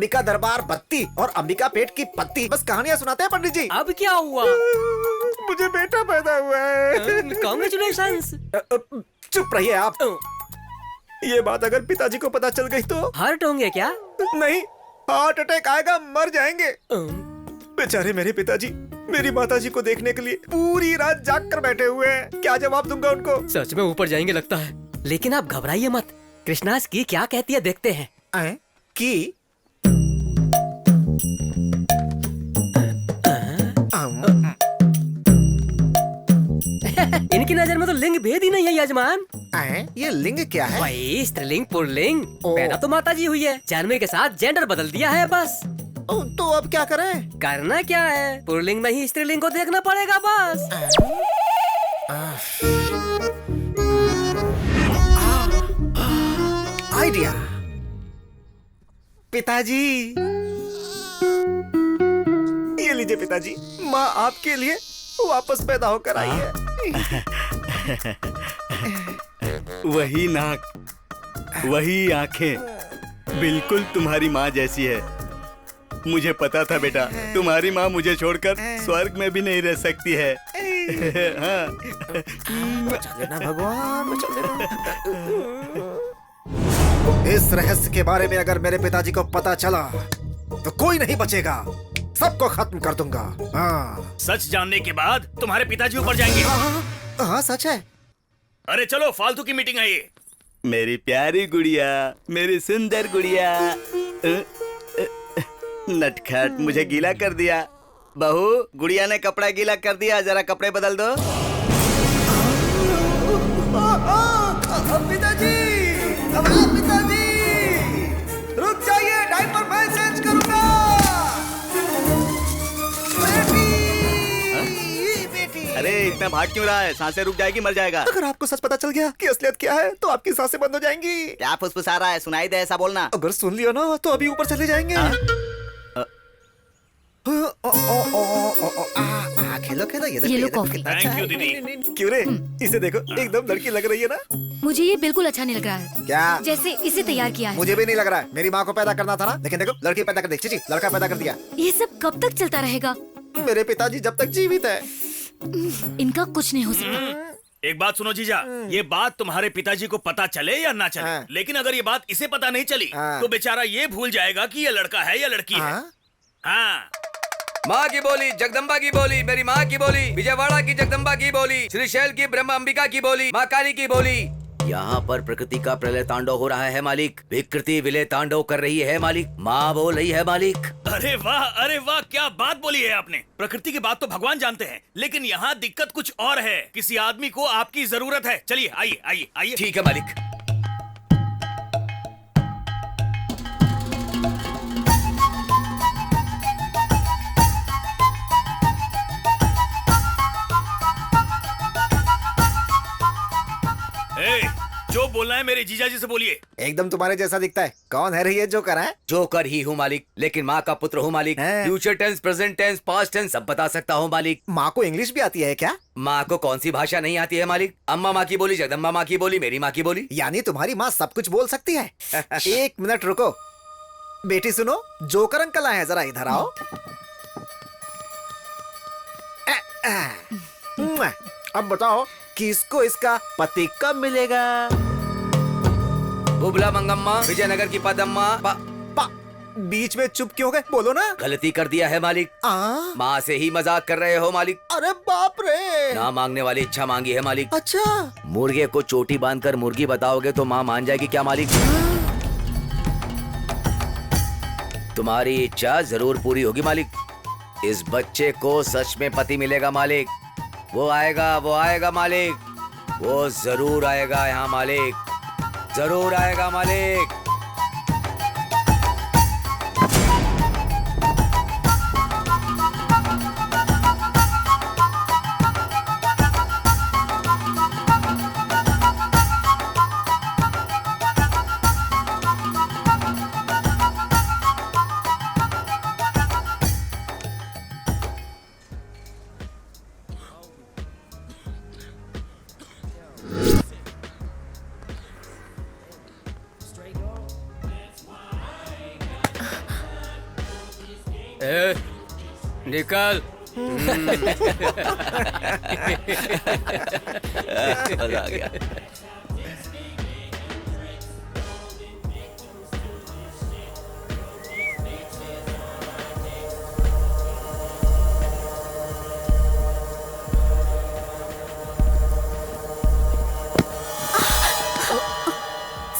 अंबिका दरबार बत्ती और अंबिका पेट की पत्ती, बस कहानियाँ सुनाते हैं पंडित जी। अब क्या हुआ? मुझे बेटा पैदा हुआ है। कांग्रेचुलेशंस। चुप रहिए आप। ये बात अगर पिताजी को पता चल गई तो हर्ट होंगे क्या? नहीं, हार्ट अटैक आएगा, मर जाएंगे। बेचारे मेरे पिताजी मेरी माताजी को देखने के लिए पूरी रात जाग कर बैठे हुए हैं। क्या जवाब दूंगा उनको? सच में ऊपर जाएंगे लगता है। लेकिन आप घबराइए मत, कृष्णास की क्या कहती है देखते हैं। की इनकी नजर में तो लिंग भेद ही नहीं है यजमान। ये लिंग क्या है? वही स्त्रीलिंग पुल्लिंग। पैदा तो माता जी हुई है, जन्म के साथ जेंडर बदल दिया है बस। तो अब क्या करें? करना क्या है, पुल्लिंग में ही स्त्रीलिंग को देखना पड़ेगा बस। आइडिया। पिताजी ये लीजिए पिताजी, माँ आपके लिए वापस पैदा होकर आई है। वही नाक, वही आंखें, बिल्कुल तुम्हारी माँ जैसी है। मुझे पता था बेटा, तुम्हारी माँ मुझे छोड़कर स्वर्ग में भी नहीं रह सकती है। हाँ। बचा लेना भगवान, बचा लेना। इस रहस्य के बारे में अगर मेरे पिताजी को पता चला तो कोई नहीं बचेगा, सबको खत्म कर दूंगा। हाँ। सच जानने के बाद तुम्हारे पिताजी ऊपर जाएंगे। हाँ सच है। अरे चलो, फालतू की मीटिंग है ये। मेरी प्यारी गुड़िया, मेरी सुंदर गुड़िया। नटखट, मुझे गीला कर दिया। बहू, गुड़िया ने कपड़ा गीला कर दिया, जरा कपड़े बदल दो। पिताजी, पिताजी, रुक जाइए, डायपर मैं चेंज करूंगा। बेटी। अरे इतना भाग क्यों रहा है? सांसें रुक जाएगी, मर जाएगा। अगर आपको सच पता चल गया कि असलियत क्या है तो आपकी सांसें बंद हो जाएंगी। क्या फुसफुसा रहा है? सुनाई दे ऐसा बोलना। अगर सुन लिया ना तो अभी ऊपर चले जाएंगे। खेलो खेलो, ये लो कॉफी। थैंक यू दीदी। क्यों रे, इसे देखो, एकदम लड़की लग रही है ना। मुझे ये बिल्कुल अच्छा नहीं लग रहा है। क्या? जैसे इसे तैयार किया है। मुझे भी नहीं लग रहा है। मेरी माँ को पैदा करना था ना, लेकिन देखो लड़की पैदा कर दी। चीची, लड़का पैदा कर दिया। ये सब कब तक चलता रहेगा? मेरे पिताजी जब तक जीवित है। इनका कुछ नहीं हो सकता। एक बात सुनो जीजा, ये बात तुम्हारे पिताजी को पता चले या ना चले, लेकिन अगर ये बात इसे पता नहीं चली तो बेचारा ये भूल जाएगा कि ये लड़का है या लड़की है। हाँ। माँ की बोली, जगदम्बा की बोली, मेरी माँ की बोली, विजयवाड़ा की जगदम्बा की बोली, श्रीशैल की ब्रह्म अंबिका की बोली, माँ काली की बोली। यहाँ पर प्रकृति का प्रलय तांडव हो रहा है मालिक। विकृति विलय तांडव कर रही है मालिक। माँ बोल रही है मालिक। अरे वाह, क्या बात बोली है आपने। प्रकृति की बात तो भगवान जानते हैं, लेकिन यहाँ दिक्कत कुछ और है। किसी आदमी को आपकी जरूरत है। चलिए, आइए आइए आइए। ठीक है मालिक। जो बोलना है मेरे जीजा जी से बोलिए। एकदम तुम्हारे जैसा दिखता है। कौन है रे ये जोकर है? जोकर ही हूँ मालिक, लेकिन माँ का पुत्र हूँ मालिक। Future tense, present tense, past tense सब बता सकता हूँ मालिक। माँ को इंग्लिश भी आती है क्या? माँ को कौन सी भाषा नहीं आती है मालिक? अम्मा माँ की बोली, जगदम्बा माँ की बोली, मेरी माँ की बोली। यानी तुम्हारी माँ सब कुछ बोल सकती है। एक मिनट रुको बेटी, सुनो, जोकर अंकल आए हैं, जरा इधर आओ। अब बताओ किसको इसका पति कब मिलेगा? बुबला मंगम्मा, विजयनगर की पदम्मा। बीच में चुप क्यों गए? बोलो ना। गलती कर दिया है मालिक। माँ से ही मजाक कर रहे हो मालिक। अरे बाप रे। ना मांगने वाली इच्छा मांगी है मालिक। अच्छा। मुर्गे को चोटी बांधकर मुर्गी बताओगे तो माँ मान जाएगी क्या मालिक? तुम्हारी इच्छा जरूर पूरी होगी मालिक। इस बच्चे को सच में पति मिलेगा मालिक। वो आएगा मालिक। वो जरूर आएगा यहाँ मालिक, जरूर आएगा मालिक। निकल। मजा आ गया।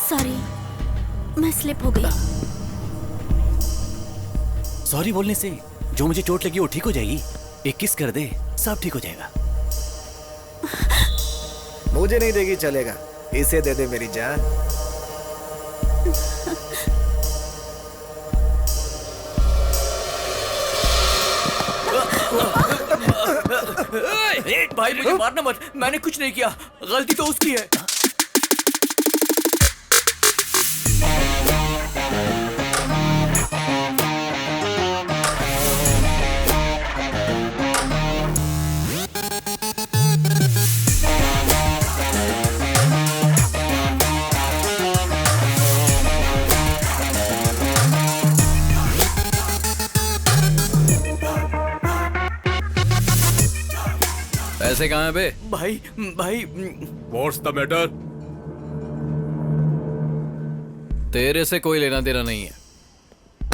सॉरी, मैं स्लिप हो गई। सॉरी बोलने से जो मुझे चोट लगी वो ठीक हो जाएगी। एक किस कर दे, सब ठीक हो जाएगा। मुझे नहीं देगी चलेगा, इसे दे दे मेरी जान। भाई मुझे मारना मत, मैंने कुछ नहीं किया, गलती तो उसकी है। पैसे कहाँ हैं बे? भाई भाई What's the matter? तेरे से कोई लेना देना नहीं है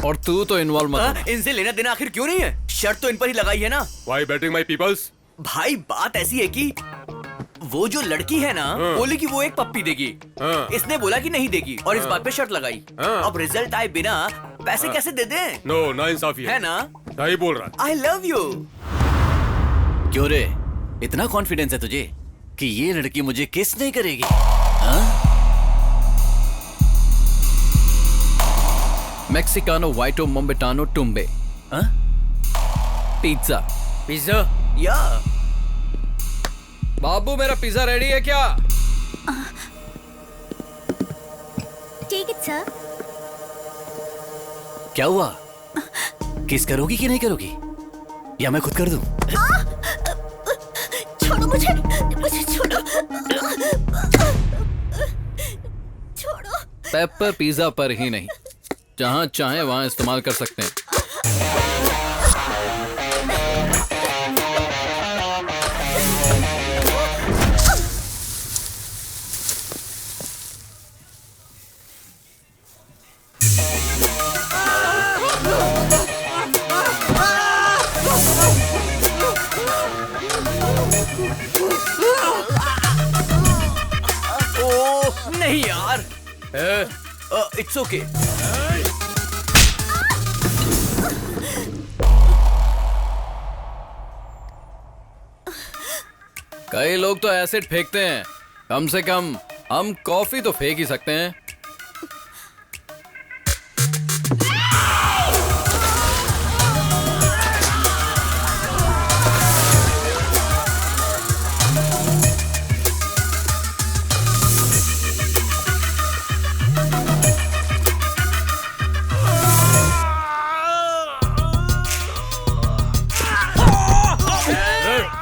और तू तो इन्वॉल्व मत होना। इनसे लेना देना आखिर क्यों नहीं है? शर्त तो इन पर ही लगाई है ना। Why betting my peoples? भाई बात ऐसी है कि वो जो लड़की है ना, बोली कि वो एक पप्पी देगी। इसने बोला कि नहीं देगी और इस बात पे शर्त लगाई। अब रिजल्ट आए बिना पैसे कैसे दे दें? No, नाइंसाफी है ना? सही बोल रहा। आई लव यू। क्यों रे, इतना कॉन्फिडेंस है तुझे कि ये लड़की मुझे किस नहीं करेगी? हाँ? मेक्सिकानो वाइटो मोम्बेटानो टुम्बे। हाँ? पिज्जा। पिज्जा? या बाबू मेरा पिज्जा रेडी है क्या? Take it sir. क्या हुआ? किस करोगी कि नहीं करोगी? या मैं खुद कर दूं? छोड़ो मुझे, मुझे छोड़ो। छोड़ो। पेपर पिज्जा पर ही नहीं, जहाँ चाहे वहाँ इस्तेमाल कर सकते हैं। नहीं यार, इट्स ओके। कई लोग तो एसिड फेंकते हैं, कम से कम हम कॉफी तो फेंक ही सकते हैं।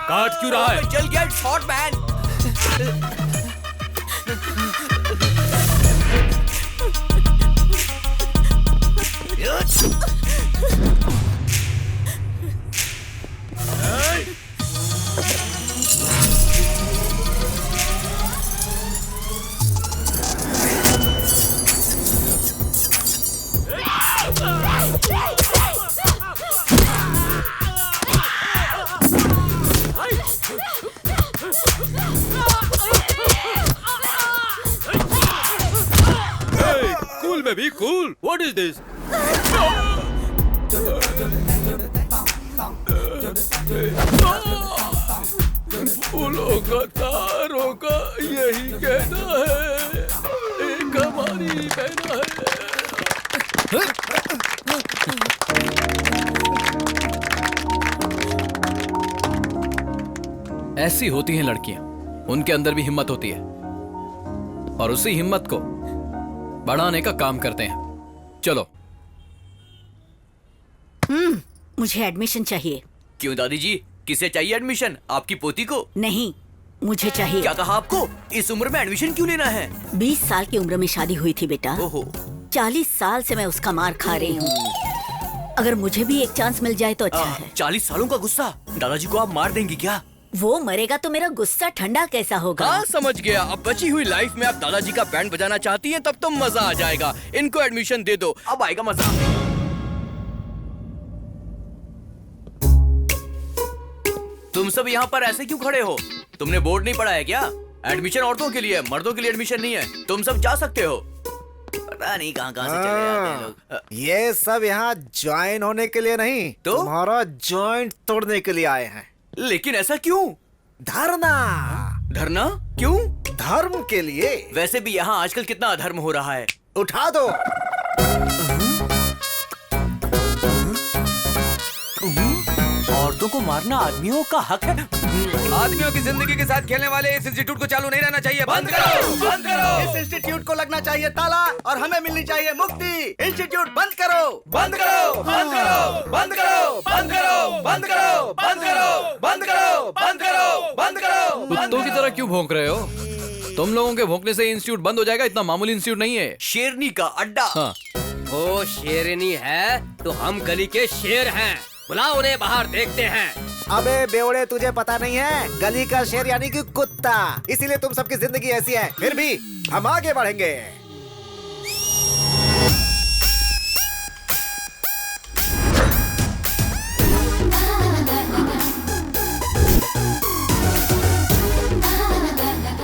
काट क्यों रहा है? चल गया, it's hot man. Cool baby, cool. What is this? फूलों का तारों का यही कहना है, एक हमारी बहना है। ऐसी होती हैं लड़कियां, उनके अंदर भी हिम्मत होती है और उसी हिम्मत को बढ़ाने का काम करते हैं। चलो। मुझे एडमिशन चाहिए। क्यों दादी जी, किसे चाहिए एडमिशन? आपकी पोती को? नहीं, मुझे चाहिए। क्या कहा आपको? इस उम्र में एडमिशन क्यों लेना है? 20 साल की उम्र में शादी हुई थी बेटा। ओहो। 40 साल से मैं उसका मार खा रही हूँ। अगर मुझे भी एक चांस मिल जाए तो अच्छा है। 40 सालों का गुस्सा, दादाजी को आप मार देंगी क्या? वो मरेगा तो मेरा गुस्सा ठंडा कैसा होगा? हाँ समझ गया। अब बची हुई लाइफ में आप दादाजी का बैंड बजाना चाहती हैं, तब तो मजा आ जाएगा। इनको एडमिशन दे दो, अब आएगा मजा। तुम सब यहाँ पर ऐसे क्यों खड़े हो? तुमने बोर्ड नहीं पढ़ा है क्या? एडमिशन औरतों के लिए है, मर्दों के लिए एडमिशन नहीं है। तुम सब जा सकते हो। पता नहीं कहाँ कहाँ से चले आते हैं लोग। ये सब यहाँ ज्वाइन होने के लिए नहीं, तो? तुम्हारा जॉइंट तोड़ने के लिए आए हैं। लेकिन ऐसा क्यों? धरना। धरना क्यों? धर्म के लिए। वैसे भी यहाँ आजकल कितना अधर्म हो रहा है। उठा दो। औरतों को मारना आदमियों का हक है। आदमियों की जिंदगी के साथ खेलने वाले इस इंस्टीट्यूट को चालू नहीं रहना चाहिए। बंद करो, बंद करो। इस इंस्टीट्यूट को लगना चाहिए ताला और हमें मिलनी चाहिए मुक्ति। इंस्टीट्यूट बंद करो, बंद करो, बंद करो, बंद करो, बंद करो, बंद करो, बंद करो, बंद करो, बंद करो, बंद करो। कुत्तों की तरह क्यों भौंक रहे हो? तुम लोगों के भौंकने से इंस्टीट्यूट बंद हो जाएगा, इतना मामूली इंस्टीट्यूट नहीं है। शेरनी का अड्डा। हाँ। वो शेरनी है तो हम गली के शेर हैं। बुलाओ उन्हें बाहर, देखते हैं। अबे बेवड़े, तुझे पता नहीं है, गली का शेर यानी कि कुत्ता। इसीलिए तुम सबकी जिंदगी ऐसी है। फिर भी हम आगे बढ़ेंगे।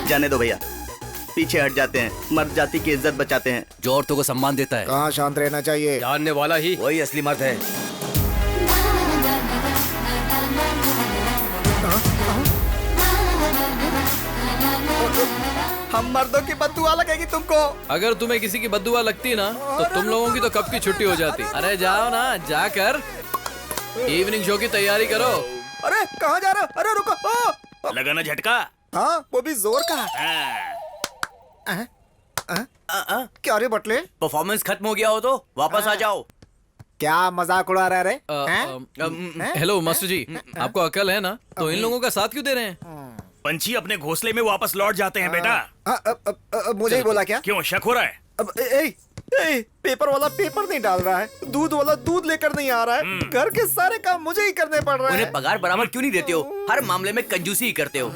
जाने दो भैया, पीछे हट जाते हैं। मर्द जाति की इज्जत बचाते हैं। जो औरतों को सम्मान देता है। कहाँ शांत रहना चाहिए? जानने वाला ही वही असली मर्द है। हम मर्दों की बददुआ लगेगी तुमको। अगर तुम्हें किसी की बद्दुआ लगती ना तो तुम लोगों की तो कब की छुट्टी हो जाती। अरे जाओ ना, जाकर इवनिंग शो की तैयारी करो। अरे कहाँ जा रहे हो? अरे रुको। लगा ना झटका? हाँ, वो भी जोर का। क्या रे बटले? परफॉर्मेंस खत्म हो गया हो तो वापस आ जाओ। क्या मजाक उड़ा रहे हैं? हेलो मास्टर जी, आपको अकल है ना? तो इन लोगों का साथ क्यों दे रहे हैं? पंछी अपने घोंसले में वापस लौट जाते हैं बेटा। मुझे ही बोला क्या? क्यों शक हो रहा है? अब पेपर वाला पेपर नहीं डाल रहा है, दूध वाला दूध लेकर नहीं आ रहा है, घर के सारे काम मुझे ही करने पड़ रहे हैं। उन्हें पगार बराबर क्यों नहीं देते हो? हर मामले में कंजूसी ही करते हो।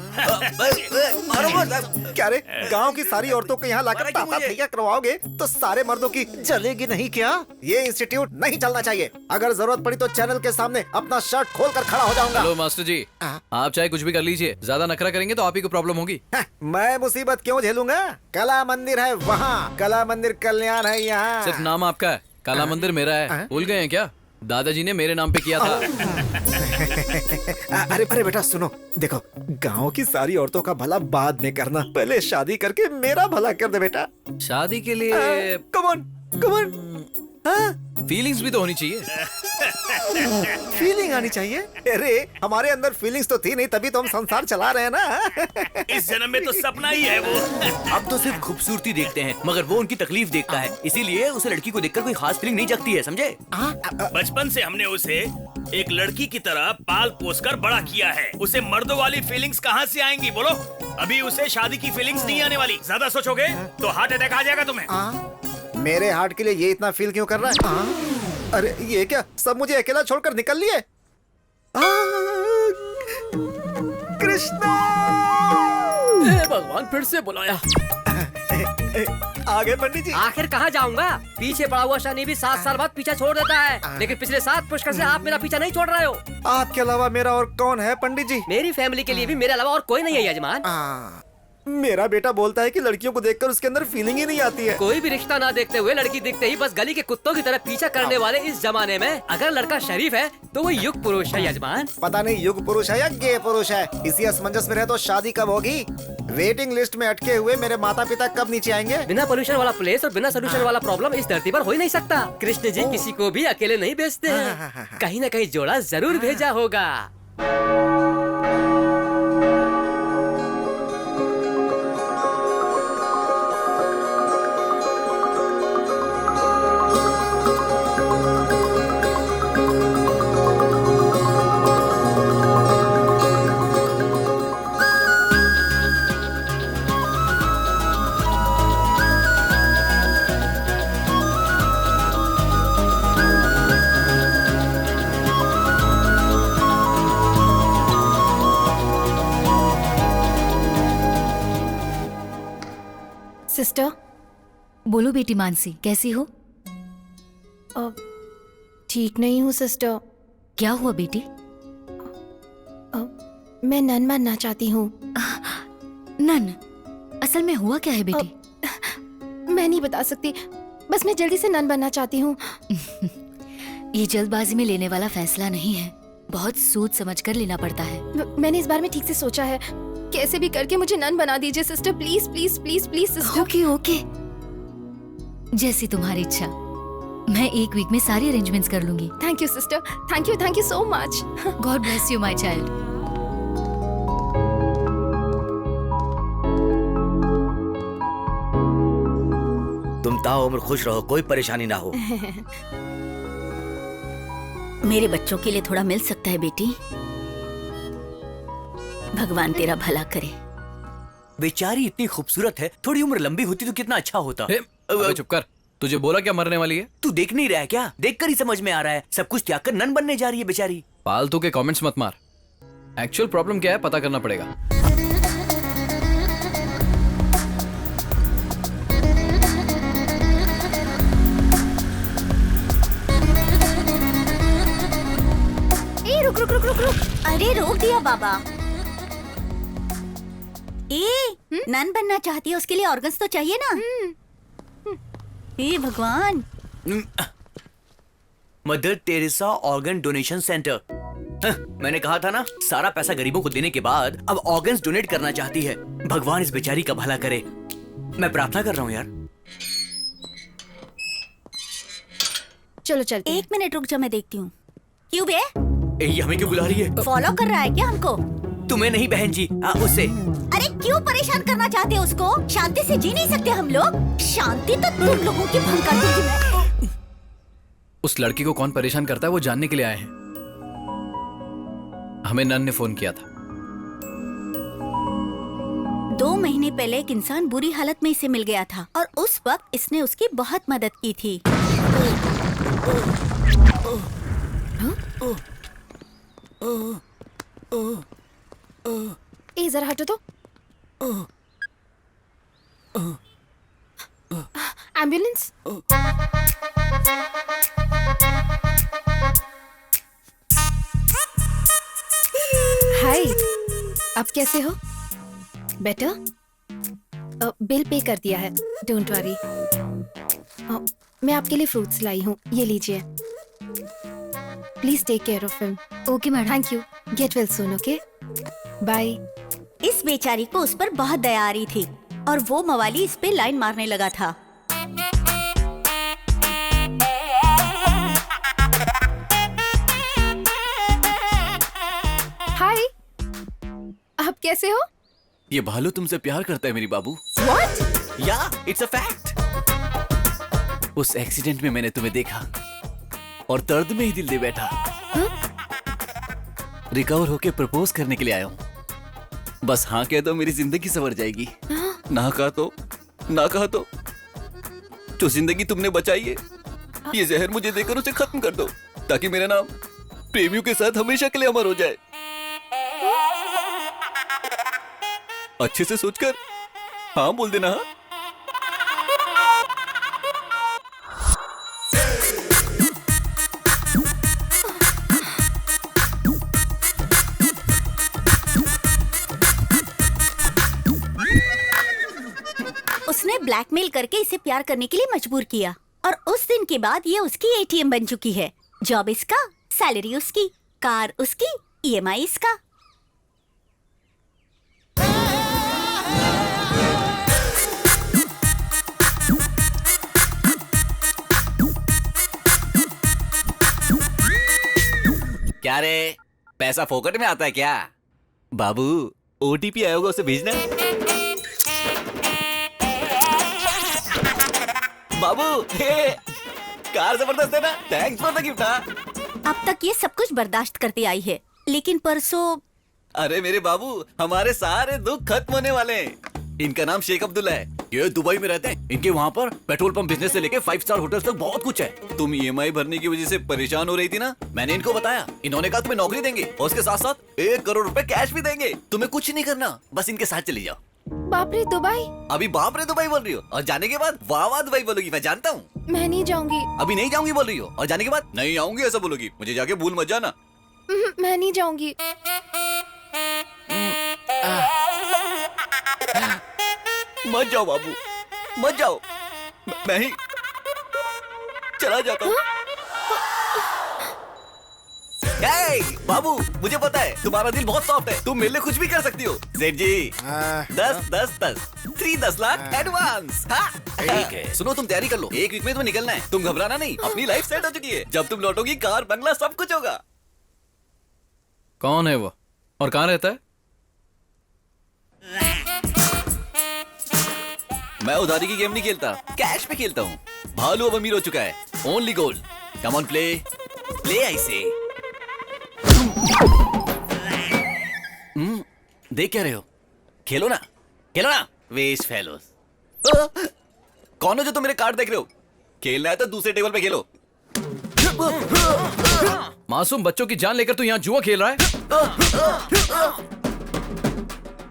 क्या रे, गांव की सारी औरतों को यहाँ लाकर ताता थैया करवाओगे तो सारे मर्दों की जलेगी नहीं क्या? ये इंस्टीट्यूट नहीं चलना चाहिए। अगर जरूरत पड़ी तो चैनल के सामने अपना शर्ट खोल कर खड़ा हो जाऊंगा। हेलो मास्टर जी, आप चाहे कुछ भी कर लीजिए, ज्यादा नखरा करेंगे तो आप ही को प्रॉब्लम होगी। मैं मुसीबत क्यों झेलूंगा? कला मंदिर है वहाँ, कला मंदिर कल्याण है यहाँ। सिर्फ नाम आपका है, काला मंदिर मेरा है। भूल गए हैं क्या? दादाजी ने मेरे नाम पे किया था। अरे बेटा सुनो, देखो, गांव की सारी औरतों का भला बाद में करना, पहले शादी करके मेरा भला कर दे बेटा। शादी के लिए कमॉन कमॉन। फीलिंग्स भी तो होनी चाहिए। फीलिंग आनी चाहिए? अरे हमारे अंदर फीलिंग्स तो थी नहीं, तभी तो हम संसार चला रहे हैं ना। इस जन्म में तो सपना ही है वो। अब तो सिर्फ खूबसूरती देखते हैं, मगर वो उनकी तकलीफ देखता है। इसीलिए उसे लड़की को देखकर कोई खास फीलिंग नहीं जगती है, समझे? बचपन से हमने उसे एक लड़की की तरह पाल पोस कर बड़ा किया है। उसे मर्दों वाली फीलिंग्स कहाँ से आएंगी बोलो? अभी उसे शादी की फीलिंग्स नहीं आने वाली। ज्यादा सोचोगे तो हार्ट अटैक आ जाएगा तुम्हें। मेरे हार्ट के लिए ये इतना फील क्यों कर रहा है? अरे ये क्या, सब मुझे अकेला छोड़कर निकल लिए? कृष्णा! भगवान, फिर से बुलाया। आगे पंडित जी। आखिर कहाँ जाऊंगा? पीछे पड़ा हुआ शनि भी 7 साल बाद पीछा छोड़ देता है, लेकिन पिछले 7 पुष्कर से आप मेरा पीछा नहीं छोड़ रहे हो। आपके अलावा मेरा और कौन है पंडित जी? मेरी फैमिली के लिए भी मेरे अलावा और कोई नहीं है यजमान। मेरा बेटा बोलता है कि लड़कियों को देखकर उसके अंदर फीलिंग ही नहीं आती है। कोई भी रिश्ता ना देखते हुए लड़की दिखते ही बस गली के कुत्तों की तरह पीछा करने वाले इस जमाने में अगर लड़का शरीफ है तो वो युग पुरुष है यजमान। पता नहीं युग पुरुष है या गे पुरुष है। इसी असमंजस में रहे तो शादी कब होगी? वेटिंग लिस्ट में अटके हुए मेरे माता पिता कब नीचे आएंगे? बिना पोल्यूशन वाला प्लेस और बिना सोल्यूशन वाला प्रॉब्लम इस धरती पर हो ही नहीं सकता। कृष्ण जी किसी को भी अकेले नहीं भेजते हैं, कहीं न कहीं जोड़ा जरूर भेजा होगा। सिस्टर। बोलो बेटी मानसी, कैसी हो? ठीक नहीं हूँ सिस्टर। क्या हुआ बेटी? मैं नन बनना चाहती हूँ। नन? असल में हुआ क्या है बेटी? मैं नहीं बता सकती, बस मैं जल्दी से नन बनना चाहती हूँ। ये जल्दबाजी में लेने वाला फैसला नहीं है, बहुत सोच समझ कर लेना पड़ता है। मैंने इस बारे में ठीक से सोचा है, कैसे भी करके मुझे नन बना दीजिए sister, please please please please sister. Okay okay, जैसी तुम्हारी इच्छा। मैं 1 वीक में सारी अरेंजमेंट्स कर लूंगी। Thank you sister, thank you so much. God bless you my child. तुम ताउम्र खुश रहो, कोई परेशानी ना हो। मेरे बच्चों के लिए थोड़ा मिल सकता है बेटी? भगवान तेरा भला करे। बेचारी इतनी खूबसूरत है, थोड़ी उम्र लंबी होती तो कितना अच्छा होता। अबे चुप कर, तुझे बोला क्या मरने वाली है? तू देख नहीं रहा है क्या? देखकर ही समझ में आ रहा है, सब कुछ त्याग कर नन बनने जा रही है बेचारी। फालतू के कमेंट्स मत मार, एक्चुअल प्रॉब्लम क्या है पता करना पड़ेगा। रुक रुक रुक रुक रुक। अरे रोक दिया बाबा। नन बनना चाहती है, उसके लिए ऑर्गन्स तो चाहिए ना। हे भगवान। Mother Teresa organ donation centre. मैंने कहा था ना, सारा पैसा गरीबों को देने के बाद अब ऑर्गन्स डोनेट करना चाहती है। भगवान इस बेचारी का भला करे, मैं प्रार्थना कर रहा हूँ यार। चलो चलते। 1 मिनट रुक जा, मैं देखती हूँ। क्यों बे? ये हमें क्यों बुला रही है? फॉलो कर रहा है क्या हमको? तुम्हें नहीं बहन जी, उसे। अरे क्यों परेशान करना चाहते हो उसको? शांति से जी नहीं सकते हम लोग? शांति तो तुम लोगों की भंग कर दूंगी मैं। उस लड़की को कौन परेशान करता है वो जानने के लिए आए हैं। हमें नन ने फोन किया था। 2 महीने पहले एक इंसान बुरी हालत में इसे मिल गया था और उस वक्त इसने उसकी बहुत मदद की थी। ए जरा हटो तो। एम्बुलेंस। हाय, अब कैसे हो? बेटर? बिल पे कर दिया है, डोंट वरी। मैं आपके लिए फ्रूट्स लाई हूँ, ये लीजिए। Please take care of him. Okay madam. Thank you. Get well soon. Okay, bye. इस बेचारी को उस पर बहुत दया आ रही थी और वो मवाली इस पे लाइन मारने लगा था। हाय, आप कैसे हो? ये भालू तुमसे प्यार करता है मेरी बाबू। What? या इट्स अ फैक्ट। उस एक्सीडेंट में मैंने तुम्हें देखा और दर्द में ही दिल दे बैठा। रिकवर होके प्रपोज करने के लिए आया हूँ। बस हाँ कह दो, मेरी जिंदगी संवर जाएगी। ना कहा तो जो जिंदगी तुमने बचाई है, ये जहर मुझे देकर उसे खत्म कर दो, ताकि मेरा नाम प्रेमियों के साथ हमेशा के लिए अमर हो जाए। अच्छे से सोचकर हाँ बोल देना। हाँ, उसने ब्लैकमेल करके इसे प्यार करने के लिए मजबूर किया और उस दिन के बाद ये उसकी एटीएम बन चुकी है। जॉब इसका, सैलरी उसकी, कार उसकी, ईएमआई इसका। क्या रे, पैसा फोकट में आता है क्या? बाबू ओटीपी आया होगा, उसे भेजना। बाबू कार जबरदस्त है ना, थैंक्स फॉर द गिफ्ट। अब तक ये सब कुछ बर्दाश्त करती आई है, लेकिन परसों। अरे मेरे बाबू, हमारे सारे दुख खत्म होने वाले हैं। इनका नाम शेख अब्दुल्ला है, ये दुबई में रहते हैं। इनके वहाँ पर पेट्रोल पंप बिजनेस से लेके 5 स्टार होटल्स तक बहुत कुछ है। तुम ईएमआई भरने की वजह से परेशान हो रही थी ना, मैंने इनको बताया। इन्होंने कहा तुम्हें नौकरी देंगे और उसके साथ साथ 1 करोड़ रुपए कैश भी देंगे। तुम्हें कुछ नहीं करना, बस इनके साथ चली जाओ। बाप रे दुबई। अभी बाप रे दुबई बोल रही हो और जाने के बाद वाह वाह दुबई बोलोगी, मैं जानता हूँ। मैं नहीं जाऊंगी। अभी नहीं जाऊंगी बोल रही हो और जाने के बाद नहीं आऊंगी ऐसा बोलोगी, मुझे जाके भूल मत जाना। मैं नहीं जाऊंगी। मत जाओ बाबू, मत जाओ, मैं ही चला जाता हूँ। बाबू मुझे पता है तुम्हारा दिल बहुत सॉफ्ट है, तुम मेरे लिए कुछ भी कर सकती हो। सेठ जी 10 लाख एडवांस। ठीक है सुनो, तुम तैयारी कर लो, 1 वीक में तुम्हें निकलना है, तुम घबराना नहीं, अपनी लाइफ सेट हो चुकी है, जब तुम लौटोगी कार बंगला सब कुछ होगा। कौन है वो और कहाँ रहता है? मैं उधारी की गेम नहीं खेलता, कैश पे खेलता हूँ। भालू अब अमीर हो चुका है, only gold. Come on play play I से। देख क्या रहे हो, खेलो ना, खेलो ना, वेस्ट फेलोस। कौन हो जो तुम मेरे कार्ड देख रहे हो? खेलना है तो दूसरे टेबल पे खेलो। मासूम बच्चों की जान लेकर तू यहाँ जुआ खेल रहा है?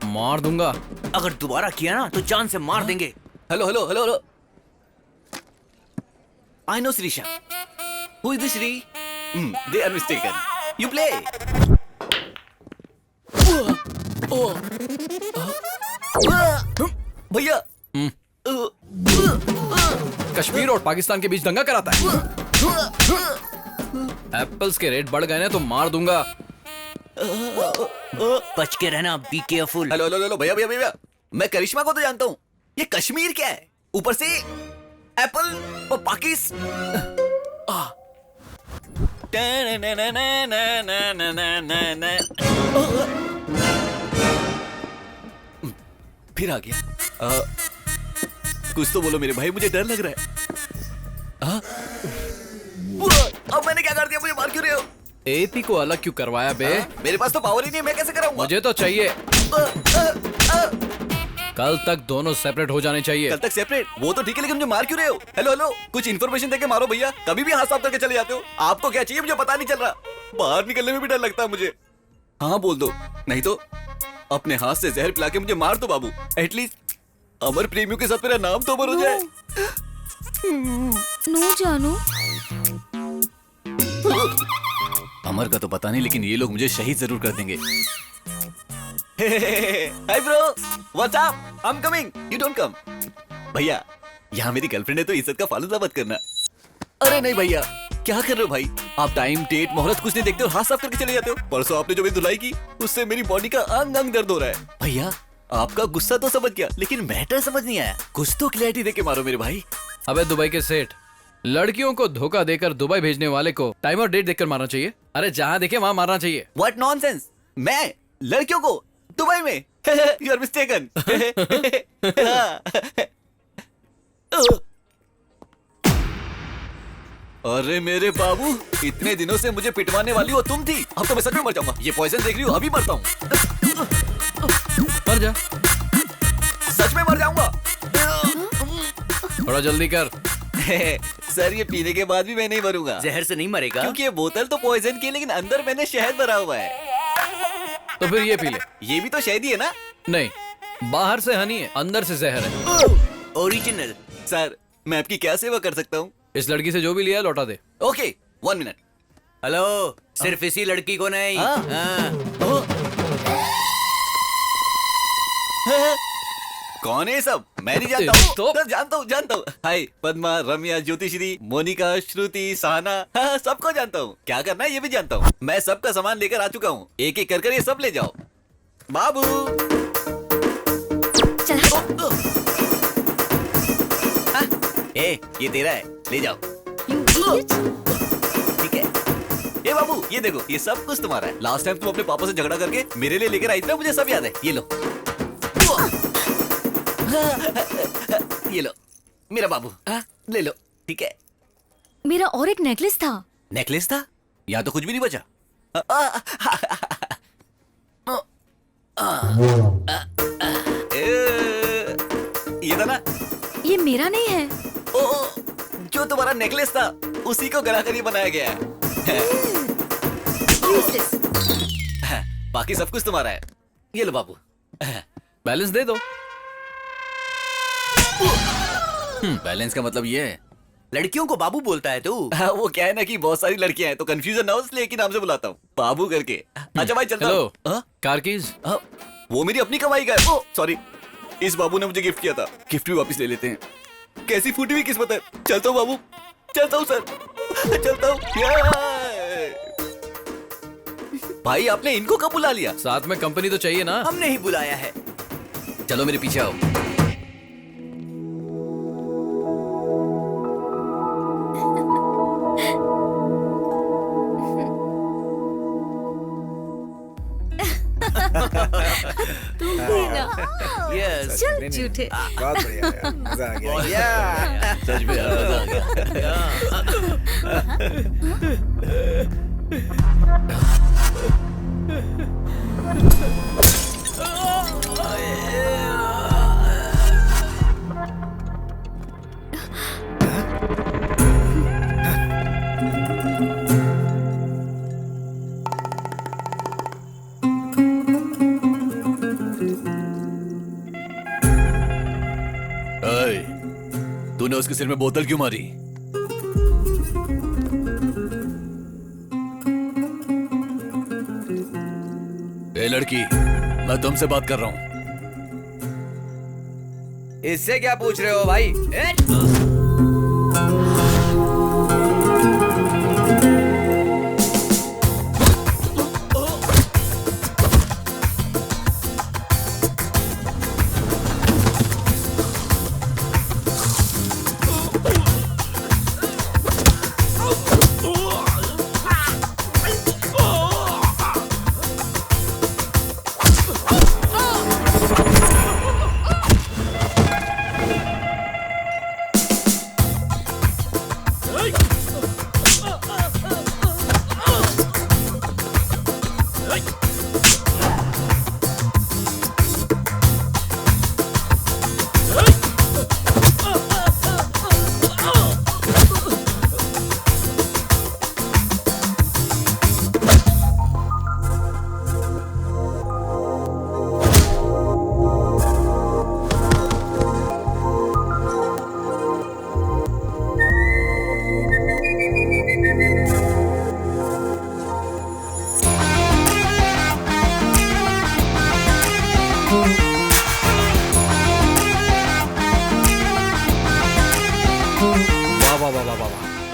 मार दूंगा। अगर दोबारा किया ना तो जान से मार देंगे। Hello hello hello hello, I know Shrisha, who is this Shri? They are mistaken, you play. भैया कश्मीर और पाकिस्तान के बीच दंगा कराता है। एप्पल्स के रेट बढ़ गए ना तो मार दूंगा। बच के रहना, be careful. Hello hello hello, भैया भैया भैया, मैं करिश्मा को तो जानता हूँ, ये कश्मीर क्या है? ऊपर से एप्पल और पाकिस्तान। फिर आ गया। कुछ तो बोलो मेरे भाई, मुझे डर लग रहा है। अब मैंने क्या कर दिया, मुझे मार क्यों रहे हो? एपी को अलग क्यों करवाया बे? मेरे पास तो पावर ही नहीं, मैं कैसे कराऊंगा? मुझे तो चाहिए। कल तक दोनों सेपरेट हो जाने चाहिए। कल तक सेपरेट? वो तो ठीक है, लेकिन मुझे मार क्यों रहे हो? हेलो हेलो, कुछ इन्फॉर्मेशन देके मारो भैया, कभी भी हाथ साफ करके चले जाते हो। आपको क्या चाहिए मुझे पता नहीं चल रहा, बाहर निकलने में भी डर लगता है मुझे। हाँ बोल दो, नहीं तो अपने हाथ से जहर पिला के मुझे मार दो बाबू, एटलीस्ट अमर प्रेमियों के साथ मेरा नाम तो अमर हो जाए। नो जानू। अमर का तो पता नहीं, लेकिन ये लोग मुझे शहीद जरूर कर देंगे। Hi bro, what's up? I am coming, you don't come. भैया यहाँ मेरी गर्लफ्रेंड है तो इज्जत का फालूदा मत करना। अरे नहीं भैया, क्या कर रहे हो भाई? आप टाइम डेट मोहलत कुछ नहीं देखते हो, हाथ साफ करके चले जाते हो। परसों आपने जो मेरी धुलाई की उससे मेरी बॉडी का अंग अंग दर्द हो रहा है। भैया आपका गुस्सा तो समझ गया, लेकिन मैटर समझ नहीं आया, कुछ तो क्लैरिटी देके मारो मेरे भाई। अबे दुबई के सेठ, लड़कियों को धोखा देकर दुबई भेजने वाले को टाइम और डेट देखकर मारना चाहिए। अरे जहाँ देखे वहाँ मारना चाहिए। व्हाट नॉनसेंस, मैं लड़कियों को दुबई में? You are mistaken. अरे मेरे बाबू, इतने दिनों से मुझे पिटवाने वाली हो तुम थी, अब तो मैं सच में मर जाऊंगा। ये पॉइजन देख रही हो, अभी मरता हूँ। मर जा, सच में मर जाऊंगा। थोड़ा जल्दी कर। सर ये पीने के बाद भी मैं नहीं मरूंगा। जहर से नहीं मरेगा, क्योंकि ये बोतल तो पॉइजन की है, लेकिन अंदर मैंने शहद भरा हुआ है। तो फिर ये पी ले। ये भी तो शहद ही है ना? नहीं, बाहर से हनी है, अंदर से जहर है। ओरिजिनल। सर मैं आपकी क्या सेवा कर सकता हूँ? इस लड़की से जो भी लिया लौटा दे। Okay 1 minute. हेलो, सिर्फ इसी लड़की को नहीं। कौन है सब? मैं नहीं जानता हूँ। तो जानता हूँ। हाय पद्मा, रम्या, ज्योतिश्री, मोनिका, श्रुति, सहना, हाँ, सबको जानता हूँ। क्या करना है ये भी जानता हूँ। मैं सबका सामान लेकर आ चुका हूँ, एक एक कर ये सब ले जाओ। बाबू ये तेरा है, ले जाओ। ठीक है। ए बाबू ये देखो, ये सब कुछ तुम्हारा है। लास्ट टाइम तुम अपने पापा से झगड़ा करके मेरे लिए लेकर आई थी ना, मुझे सब याद है। ये लो। ये लो मेरा बाबू, ले लो। ठीक है। मेरा और एक नेकलेस था। नेकलेस था? यहाँ तो कुछ भी नहीं बचा। ये था ना? ये मेरा नहीं है। जो तुम्हारा नेकलेस था उसी को गला कर ही बनाया गया है। Useless। बाकी सब कुछ तुम्हारा है। ये लो बाबू। बैलेंस दे दो। बैलेंस का मतलब ये है। लड़कियों को बाबू बोलता है तू? वो क्या है ना कि बहुत सारी लड़कियां हैं तो कंफ्यूजन ना हो इसलिए एक ही नाम से बुलाता हूँ, बाबू करके। अच्छा भाई चलता हूँ। Hello, car keys? वो मेरी अपनी कमाई का है। ओ सॉरी, इस बाबू ने मुझे गिफ्ट किया था, गिफ्ट भी वापस ले लेते हैं। कैसी फूटी हुई किस्मत है। चलता हूँ बाबू, चलता हूँ सर, चलता हूँ। भाई आपने इनको कब बुला लिया? साथ में कंपनी तो चाहिए ना। हमने ही बुलाया है। चलो मेरे पीछे आओ। तुम भी ना। यस। चल झूठे। बहुत बढ़िया यार, मजा आ गया। सच में यार, मजा आ गया। तूने उसके सिर में बोतल क्यों मारी? ए लड़की, मैं तुमसे बात कर रहा हूं। इससे क्या पूछ रहे हो भाई?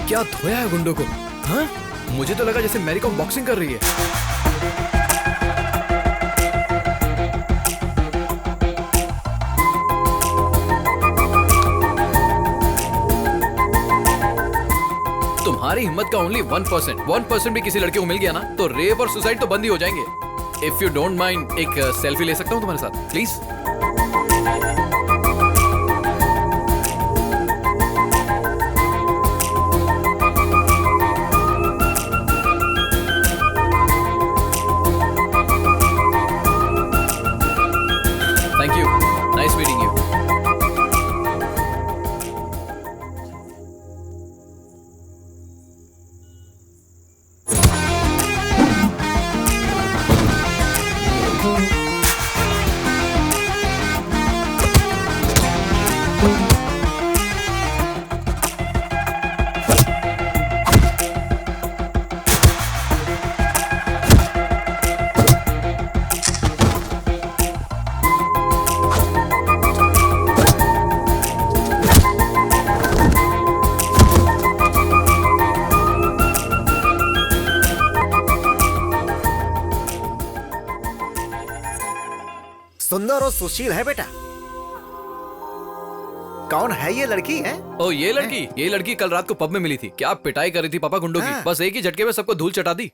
क्या धोया है गुंडों को? हाँ? मुझे तो लगा जैसे मैरी कॉम बॉक्सिंग कर रही है। तुम्हारी हिम्मत का ओनली 1% भी किसी लड़के को मिल गया ना तो रेप और सुसाइड तो बंद ही हो जाएंगे। इफ यू डोंट माइंड, एक सेल्फी ले सकता हूँ तुम्हारे साथ please? Thank you, nice meeting you. सुंदर और सुशील है बेटा। कौन है ये लड़की है? ओ ये लड़की कल रात को पब में मिली थी। क्या पिटाई कर रही थी पापा गुंडों की। बस एक ही झटके में सबको धूल चटा दी।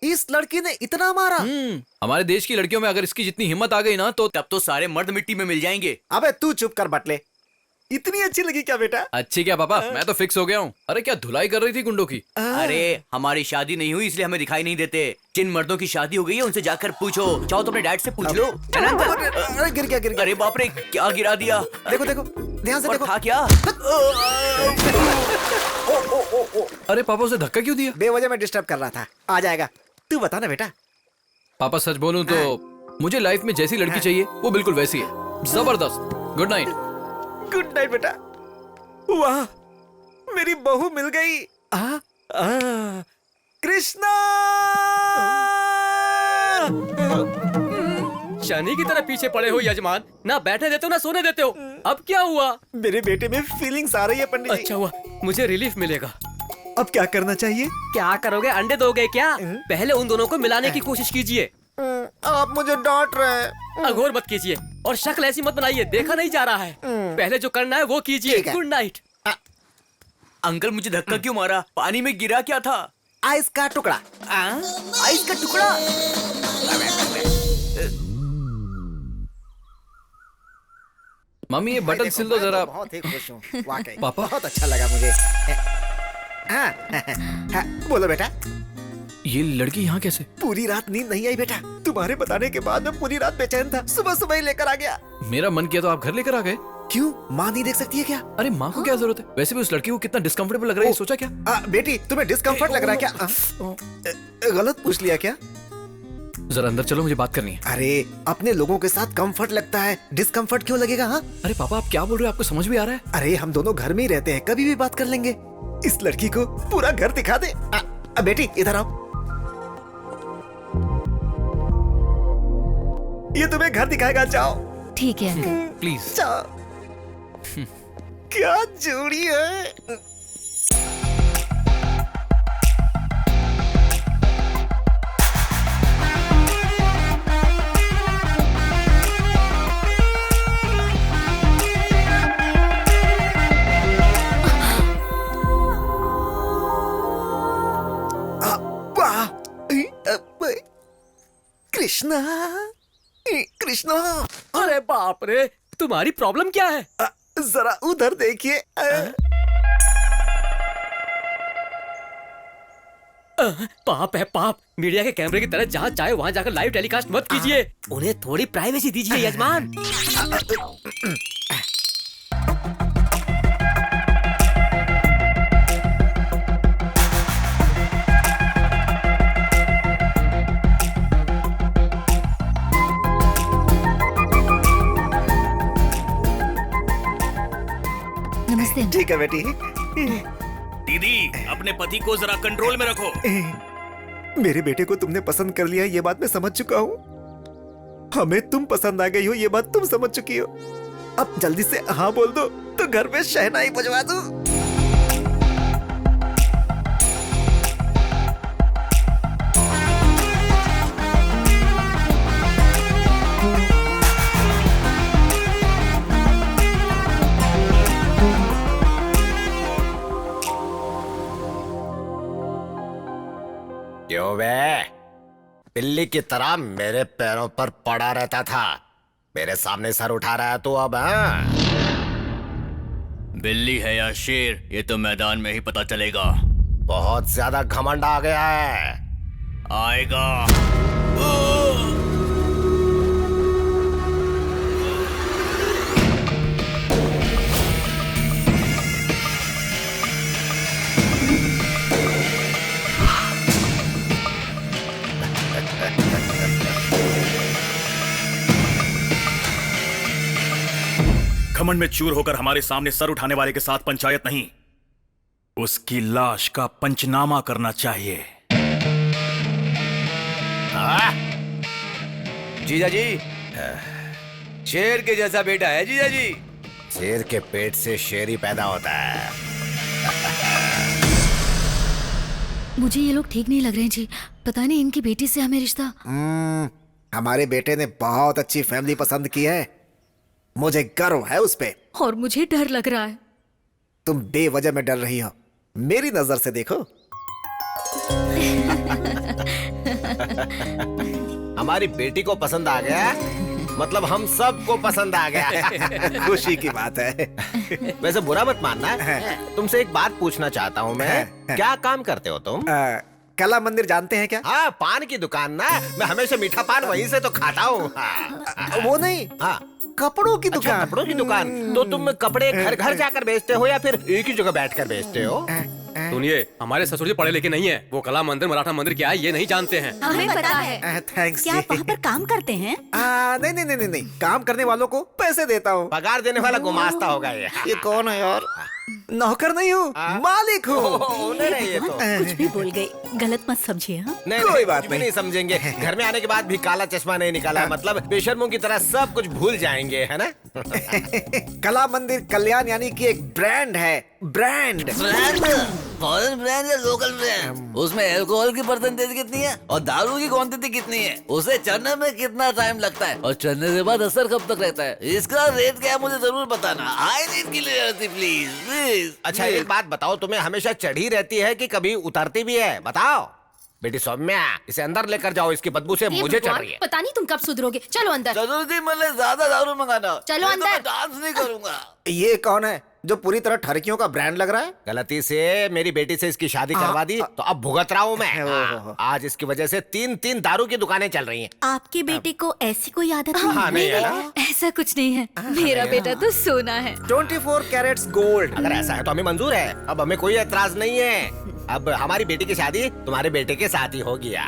इस लड़की ने इतना मारा? हमारे देश की लड़कियों में अगर इसकी जितनी हिम्मत आ गई ना तो तब तो सारे मर्द मिट्टी में मिल जाएंगे। अबे तू चुप कर बटले। इतनी अच्छी लगी क्या बेटा? अच्छी क्या पापा, मैं तो फिक्स हो गया हूँ। अरे क्या धुलाई कर रही थी गुंडों की। अरे हमारी शादी नहीं हुई इसलिए हमें दिखाई नहीं देते। जिन मर्दों की शादी हो गई है उनसे जाकर पूछो। चाहो तो अपने डैड से पूछ लो। अरे गिर गया। अरे बाप रे, क्या गिरा दिया। देखो ध्यान से देखो। था क्या? अरे पापा उसे धक्का क्यों दिया? बेवजह मैं डिस्टर्ब कर रहा था। आ जाएगा। तू बता ना बेटा। पापा सच बोलूं तो मुझे लाइफ में जैसी लड़की चाहिए वो बिल्कुल वैसी है। जबरदस्त। Good night. गुड नाइट बेटा। वाह, मेरी बहू मिल गई। कृष्णा! शनि की तरह पीछे पड़े हो यजमान, ना बैठने देते हो ना सोने देते हो। अब क्या हुआ? मेरे बेटे में फीलिंग्स आ रही है पंडित जी। अच्छा हुआ, मुझे रिलीफ मिलेगा। अब क्या करना चाहिए? क्या करोगे? अंडे दोगे क्या? पहले उन दोनों को मिलाने की कोशिश कीजिए। आप मुझे डांट रहे हैं। अघोर मत कीजिए और शक्ल ऐसी मत बनाइए, देखा नहीं जा रहा है। पहले जो करना है वो कीजिए। Good night. अंकल मुझे धक्का क्यों मारा? पानी में गिरा क्या था? आइस का टुकड़ा। आइस का टुकड़ा? मम्मी ये बटन सिल दो जरा। बहुत ही खुश हूँ वाकई। पापा? बहुत अच्छा लगा मुझे। हाँ, बोलो बेटा। ये लड़की यहाँ कैसे? पूरी रात नींद नहीं आई बेटा। तुम्हारे बताने के बाद मैं पूरी रात बेचैन था, सुबह सुबह ही लेकर आ गया। मेरा मन किया तो आप घर लेकर आ गए। क्यों, माँ नहीं देख सकती है क्या? अरे माँ को क्या जरूरत है? वैसे भी उस लड़की को कितना डिस्कम्फर्टेबल लग रहा है, सोचा क्या? बेटी तुम्हें डिस्कम्फर्ट लग रहा है क्या? गलत पूछ लिया क्या? जरा अंदर चलो, मुझे बात करनी है। अरे अपने लोगों के साथ कंफर्ट लगता है, डिस्कम्फर्ट क्यों लगेगा? हाँ, अरे पापा आप क्या बोल रहे हो? आपको समझ भी आ रहा है? अरे हम दोनों घर में ही रहते हैं, कभी भी बात कर लेंगे। इस लड़की को पूरा घर दिखा दे। बेटी इधर आओ, ये तुम्हें घर दिखाएगा। जाओ। ठीक है। प्लीज। जाओ। क्या जोड़ी है। कृष्णा, कृष्णा। अरे बाप रे, तुम्हारी प्रॉब्लम क्या है? जरा उधर देखिए। पाप है पाप। मीडिया के कैमरे की तरह जहाँ चाहे वहाँ जाकर लाइव टेलीकास्ट मत कीजिए। उन्हें थोड़ी प्राइवेसी दीजिए यजमान। नमस्ते। ठीक है बेटी। दीदी अपने पति को जरा कंट्रोल में रखो। मेरे बेटे को तुमने पसंद कर लिया, ये बात मैं समझ चुका हूँ। हमें तुम पसंद आ गई हो, ये बात तुम समझ चुकी हो। अब जल्दी से हाँ बोल दो तो घर पे शहनाई बजवा दूं। क्यों बे? बिल्ली की तरह मेरे पैरों पर पड़ा रहता था, मेरे सामने सर उठा रहा है तू अब? बिल्ली है या शेर ये तो मैदान में ही पता चलेगा। बहुत ज्यादा घमंड आ गया है। आएगा। घमंड में चूर होकर हमारे सामने सर उठाने वाले के साथ पंचायत नहीं, उसकी लाश का पंचनामा करना चाहिए। जीजा जी, शेर के जैसा बेटा है जीजा जी। शेर के पेट से शेर ही पैदा होता है। मुझे ये लोग ठीक नहीं लग रहे हैं जी। पता नहीं इनकी बेटी से हमें रिश्ता। हमारे बेटे ने बहुत अच्छी फैमिली पसंद की है, मुझे गर्व है उस पे। और मुझे डर लग रहा है। तुम बेवजह में डर रही हो, मेरी नजर से देखो। हमारी बेटी को पसंद आ गया, मतलब हम सबको पसंद आ गया। खुशी की बात है। वैसे बुरा मत मानना, तुमसे एक बात पूछना चाहता हूँ मैं। क्या काम करते हो तुम? कला मंदिर जानते हैं क्या? हाँ, पान की दुकान ना। मैं हमेशा मीठा पान वहीं से तो खाता हूँ। हाँ। वो नहीं, हाँ, कपड़ों की दुकान। कपड़ों की दुकान। तो तुम कपड़े घर घर जाकर बेचते हो या फिर एक ही जगह बैठकर बेचते हो? सुनिए, हमारे ससुर जी पढ़े लिखे नहीं है। वो कला मंदिर मराठा मंदिर क्या है ये नहीं जानते हैं। हमें पता है। थैंक्स क्या आप वहाँ पर काम करते हैं? नहीं नहीं नहीं नहीं नहीं, काम करने वालों को पैसे देता हूँ। पगार देने वाला गुमास्ता होगा ये कौन है यार? नौकर नहीं हूँ, मालिक हूँ। ये तो कुछ भी बोल गए, गलत मत समझिए। हाँ, नहीं, कोई बात कुछ भी नहीं समझेंगे। घर में आने के बाद भी काला चश्मा नहीं निकाला, मतलब बेशर्मों की तरह सब कुछ भूल जाएंगे, है ना? कला मंदिर कल्याण यानी कि एक ब्रांड है। ब्रांड फॉरेन ब्रांड या लोकल ब्रांड? उसमें अल्कोहल की परसेंटेज कितनी है और दारू की क्वांटिटी कितनी है? उसे चढ़ने में कितना टाइम लगता है और चढ़ने के बाद असर कब तक रहता है? इसका रेट क्या है मुझे जरूर बताना। I need clarity please please. अच्छा एक बात बताओ, तुम्हें हमेशा चढ़ी रहती है कि कभी उतरती भी है? बताओ बेटी सौम्या, इसे अंदर लेकर जाओ, इसकी बदबू से मुझे चढ़ रही है। पता नहीं तुम कब सुधरोगे। चलो अंदर। जरूरती मतलब ज्यादा दारू मंगाना। चलो मैं अंदर। डांस नहीं करूंगा। ये कौन है जो पूरी तरह ठरकियों का ब्रांड लग रहा है? गलती से मेरी बेटी से इसकी शादी करवा दी तो अब भुगत रहा हूँ मैं। आज इसकी वजह से 3-3 दारू की दुकानें चल रही हैं। आपके बेटे को ऐसी कोई आदत हाँ, नहीं है ना? ऐसा कुछ नहीं है, मेरा बेटा तो सोना है। 24 कैरेट्स गोल्ड। अगर ऐसा है तो हमें मंजूर है, अब हमें कोई एतराज नहीं है। अब हमारी बेटी की शादी तुम्हारे बेटे के साथ ही हो गया।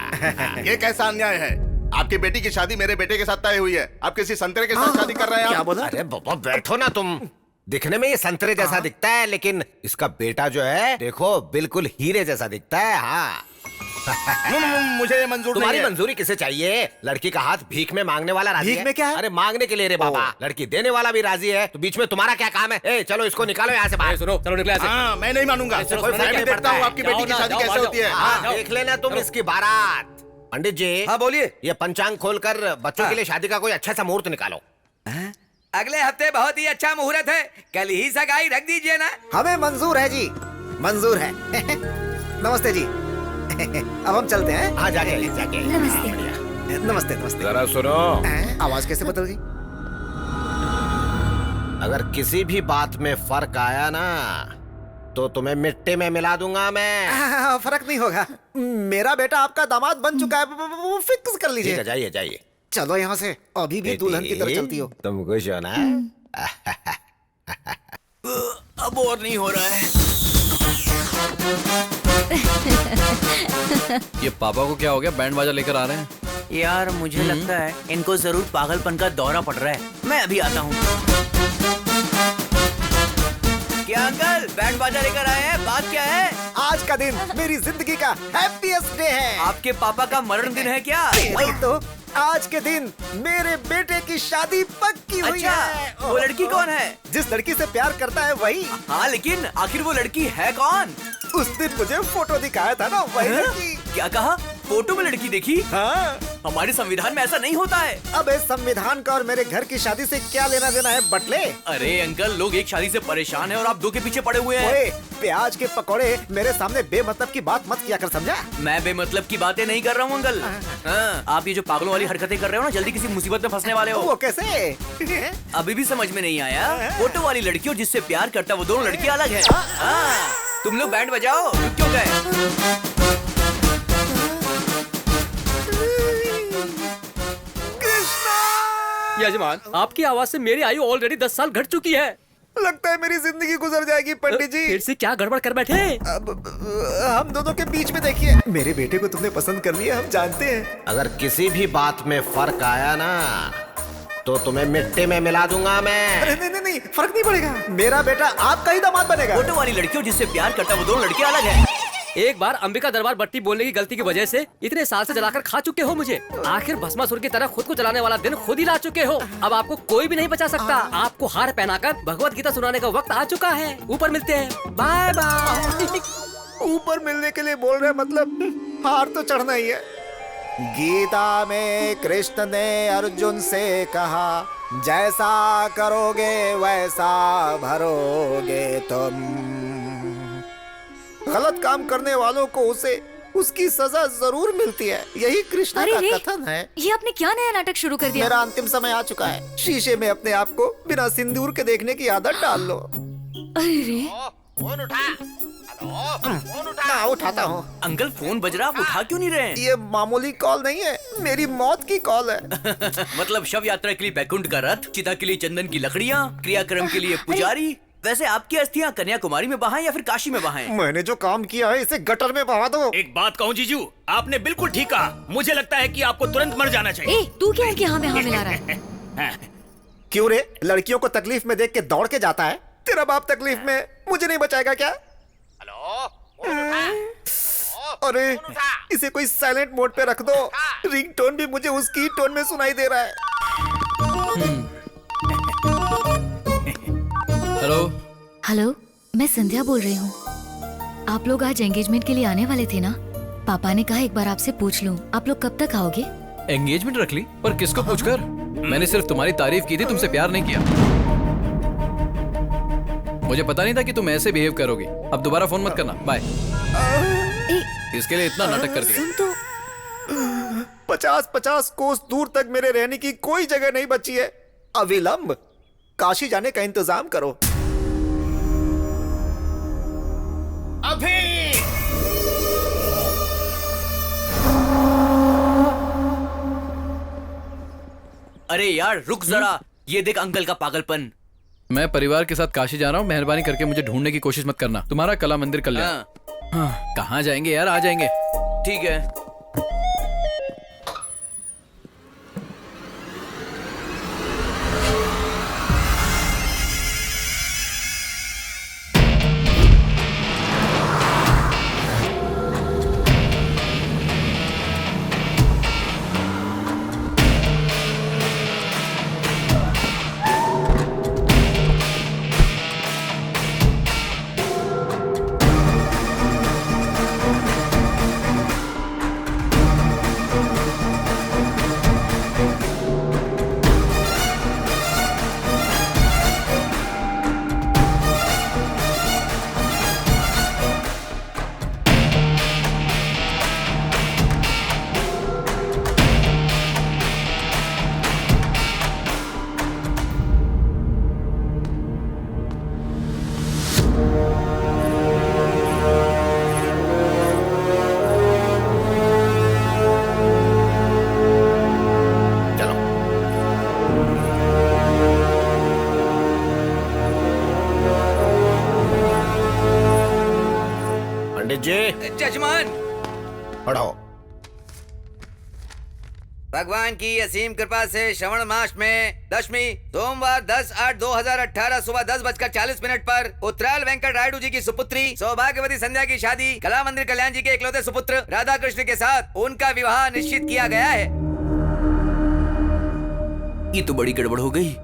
ये कैसा अन्याय है? आपकी बेटी की शादी मेरे बेटे के साथ तय हुई है, आप किसी संतरे के साथ शादी कर रहे हैं। क्या बोला? अरे बाबा बैठो ना तुम। दिखने में ये संतरे जैसा दिखता है, लेकिन इसका बेटा जो है देखो बिल्कुल हीरे जैसा दिखता है। हाँ मुझे ये मंजूर नहीं तुम्हारी है। मंजूरी किसे चाहिए? लड़की का हाथ भीख में मांगने वाला राजी भीख है। में क्या है? अरे मांगने के लिए रे बाबा, लड़की देने वाला भी राजी है, तो बीच में तुम्हारा क्या काम है? ए चलो इसको निकालो यहाँ से बाहर। सुनो, चलो निकले यहाँ से। हाँ, मैं नहीं मानूंगा। चलो, कोई सुनो, मैं भी क्या देखता हूँ आपकी जाओ बेटी की ना, शादी जाओ, कैसे जाओ। होती है। हाँ देख लेना तुम इसकी बारात। पंडित जी। हाँ बोलिए। ये पंचांग खोलकर बच्चों के लिए शादी का कोई अच्छा सा मुहूर्त निकालो। अगले हफ्ते बहुत ही अच्छा मुहूर्त है, कल ही सगाई रख दीजिए ना। हमें मंजूर है जी, मंजूर है। नमस्ते जी। अब हम चलते हैं। हाँ जाके नमस्ते नमस्ते। जरा सुनो, आवाज कैसे बदल गई? अगर किसी भी बात में फर्क आया ना तो तुम्हें मिट्टी में मिला दूंगा मैं। फर्क नहीं होगा, मेरा बेटा आपका दामाद बन चुका है, वो फिक्स कर ठीक लीजिए। है, जाइए जाइए। चलो यहाँ से, अभी भी दुल्हन की तरह चलती हो। तुम खुश हो ना? अब और नहीं हो रहा है। ये पापा को क्या हो गया, बैंड बाजा लेकर आ रहे हैं? यार मुझे लगता है इनको जरूर पागलपन का दौरा पड़ रहा है। मैं अभी आता हूँ। क्या अंकल बैंड बाजा लेकर आए हैं? बात क्या है? आज का दिन मेरी जिंदगी का हैप्पीएस्ट डे है। आपके पापा का मरण दिन है क्या? वही तो, आज के दिन मेरे बेटे की शादी पक्की हुई अच्छा, है। वो लड़की कौन है? जिस लड़की से प्यार करता है वही। हाँ लेकिन आखिर वो लड़की है कौन? उस दिन मुझे फोटो दिखाया था ना, वही लड़की। क्या कहा? फोटो में लड़की देखी? हाँ। हमारे संविधान में ऐसा नहीं होता है। अब इस संविधान का और मेरे घर की शादी से क्या लेना देना है बटले? अरे अंकल, लोग एक शादी से परेशान हैं और आप दो के पीछे पड़े हुए हैं। ओए, प्याज के पकोड़े मेरे सामने बेमतलब की बात मत किया कर, समझा? मैं बेमतलब की बातें नहीं कर रहा हूँ अंकल। हाँ, आप ये जो पागलों वाली हरकतें कर रहे हो ना, जल्दी किसी मुसीबत में फंसने वाले हो। वो कैसे? अभी भी समझ में नहीं आया? फोटो वाली लड़की और जिससे प्यार करता वो दोनों लड़की अलग है। हाँ, तुम लोग बैंड बजाओ, क्यों गए? यजमान, आपकी आवाज से मेरी आयु ऑलरेडी 10 साल घट चुकी है। लगता है मेरी जिंदगी गुजर जाएगी पंडित जी। फिर से क्या गड़बड़ कर बैठे? अब हम दोनों के बीच में देखिए, मेरे बेटे को तुमने पसंद कर लिया, हम जानते हैं। अगर किसी भी बात में फर्क आया ना तो तुम्हें मिट्टी में मिला दूंगा मैं। अरे नहीं नहीं नहीं, फर्क नहीं पड़ेगा, मेरा बेटा आपका ही दामाद बनेगा। फोटो वाली लड़की और जिससे प्यार करता वो दोनों लड़के अलग है। एक बार अंबिका दरबार बत्ती बोलने की गलती की वजह से इतने साल से जलाकर खा चुके हो मुझे। आखिर भस्मासुर की तरह खुद को जलाने वाला दिन खुद ही ला चुके हो। अब आपको कोई भी नहीं बचा सकता। आपको हार पहनाकर भगवत गीता सुनाने का वक्त आ चुका है। ऊपर मिलते हैं, बाय बाय। ऊपर मिलने के लिए बोल रहे, मतलब हार तो चढ़ना ही है। गीता में कृष्ण ने अर्जुन से कहा, जैसा करोगे वैसा भरोगे तुम। गलत काम करने वालों को उसे उसकी सजा जरूर मिलती है, यही कृष्ण का कथन है। ये आपने क्या नया नाटक शुरू कर दिया? मेरा अंतिम समय आ चुका है। शीशे में अपने आप को बिना सिंदूर के देखने की आदत डाल लो। अरे फोन उठा। फोन उठा। हाँ, उठाता हूँ। अंकल फोन बज रहा, आप उठा क्यों नहीं रहे? ये मामूली कॉल नहीं है, मेरी मौत की कॉल है। मतलब शव यात्रा के लिए बैकुंठ का रथ, चिता के लिए चंदन की लकड़ियाँ, क्रियाक्रम के लिए पुजारी, वैसे आपकी अस्थियां कन्याकुमारी में बहाएं या फिर काशी में बहाएं? मैंने जो काम किया है इसे गटर में बहा दो। एक बात कहूँ जीजू, आपने बिल्कुल ठीक कहा। मुझे लगता है कि आपको तुरंत मर जाना चाहिए। ए, तू क्या इनके हाँ में हाँ मिला रहा है? क्यों रे, लड़कियों को तकलीफ में देख के दौड़ के जाता है? तेरा बाप तकलीफ में मुझे नहीं बचाएगा क्या? अरे इसे कोई साइलेंट मोड पे रख दो। रिंगटोन भी मुझे उसकी टोन में सुनाई दे रहा है। हेलो हेलो, मैं संध्या बोल रही हूँ। आप लोग आज एंगेजमेंट के लिए आने वाले थे ना? पापा ने कहा एक बार आपसे पूछ लूं, आप लोग कब तक आओगे? एंगेजमेंट रख ली? पर किसको पूछकर? मैंने सिर्फ तुम्हारी तारीफ की थी, तुमसे प्यार नहीं किया। मुझे पता नहीं था कि तुम ऐसे बिहेव करोगी। अब दोबारा फोन मत करना, बाय। इसके लिए इतना नाटक कर दिया। 50-50 कोस दूर तक मेरे रहने की कोई जगह नहीं बची है। अविलंब काशी जाने का इंतजाम करो। अभी अरे यार रुक जरा, ये देख अंकल का पागलपन। मैं परिवार के साथ काशी जा रहा हूँ, मेहरबानी करके मुझे ढूंढने की कोशिश मत करना। तुम्हारा कला मंदिर कल्याण। हाँ, कहाँ जाएंगे यार, आ जाएंगे। ठीक है। जजमान पढ़ो। भगवान की असीम कृपा से श्रवण मास में दशमी सोमवार 10/8/2018 सुबह 10:40 पर उत्तराल वेंकट रायडू जी की सुपुत्री सौभाग्यवती संध्या की शादी कला मंदिर कल्याण जी के इकलौते सुपुत्र राधा कृष्ण के साथ उनका विवाह निश्चित किया गया है। ये तो बड़ी गड़बड़ हो गई।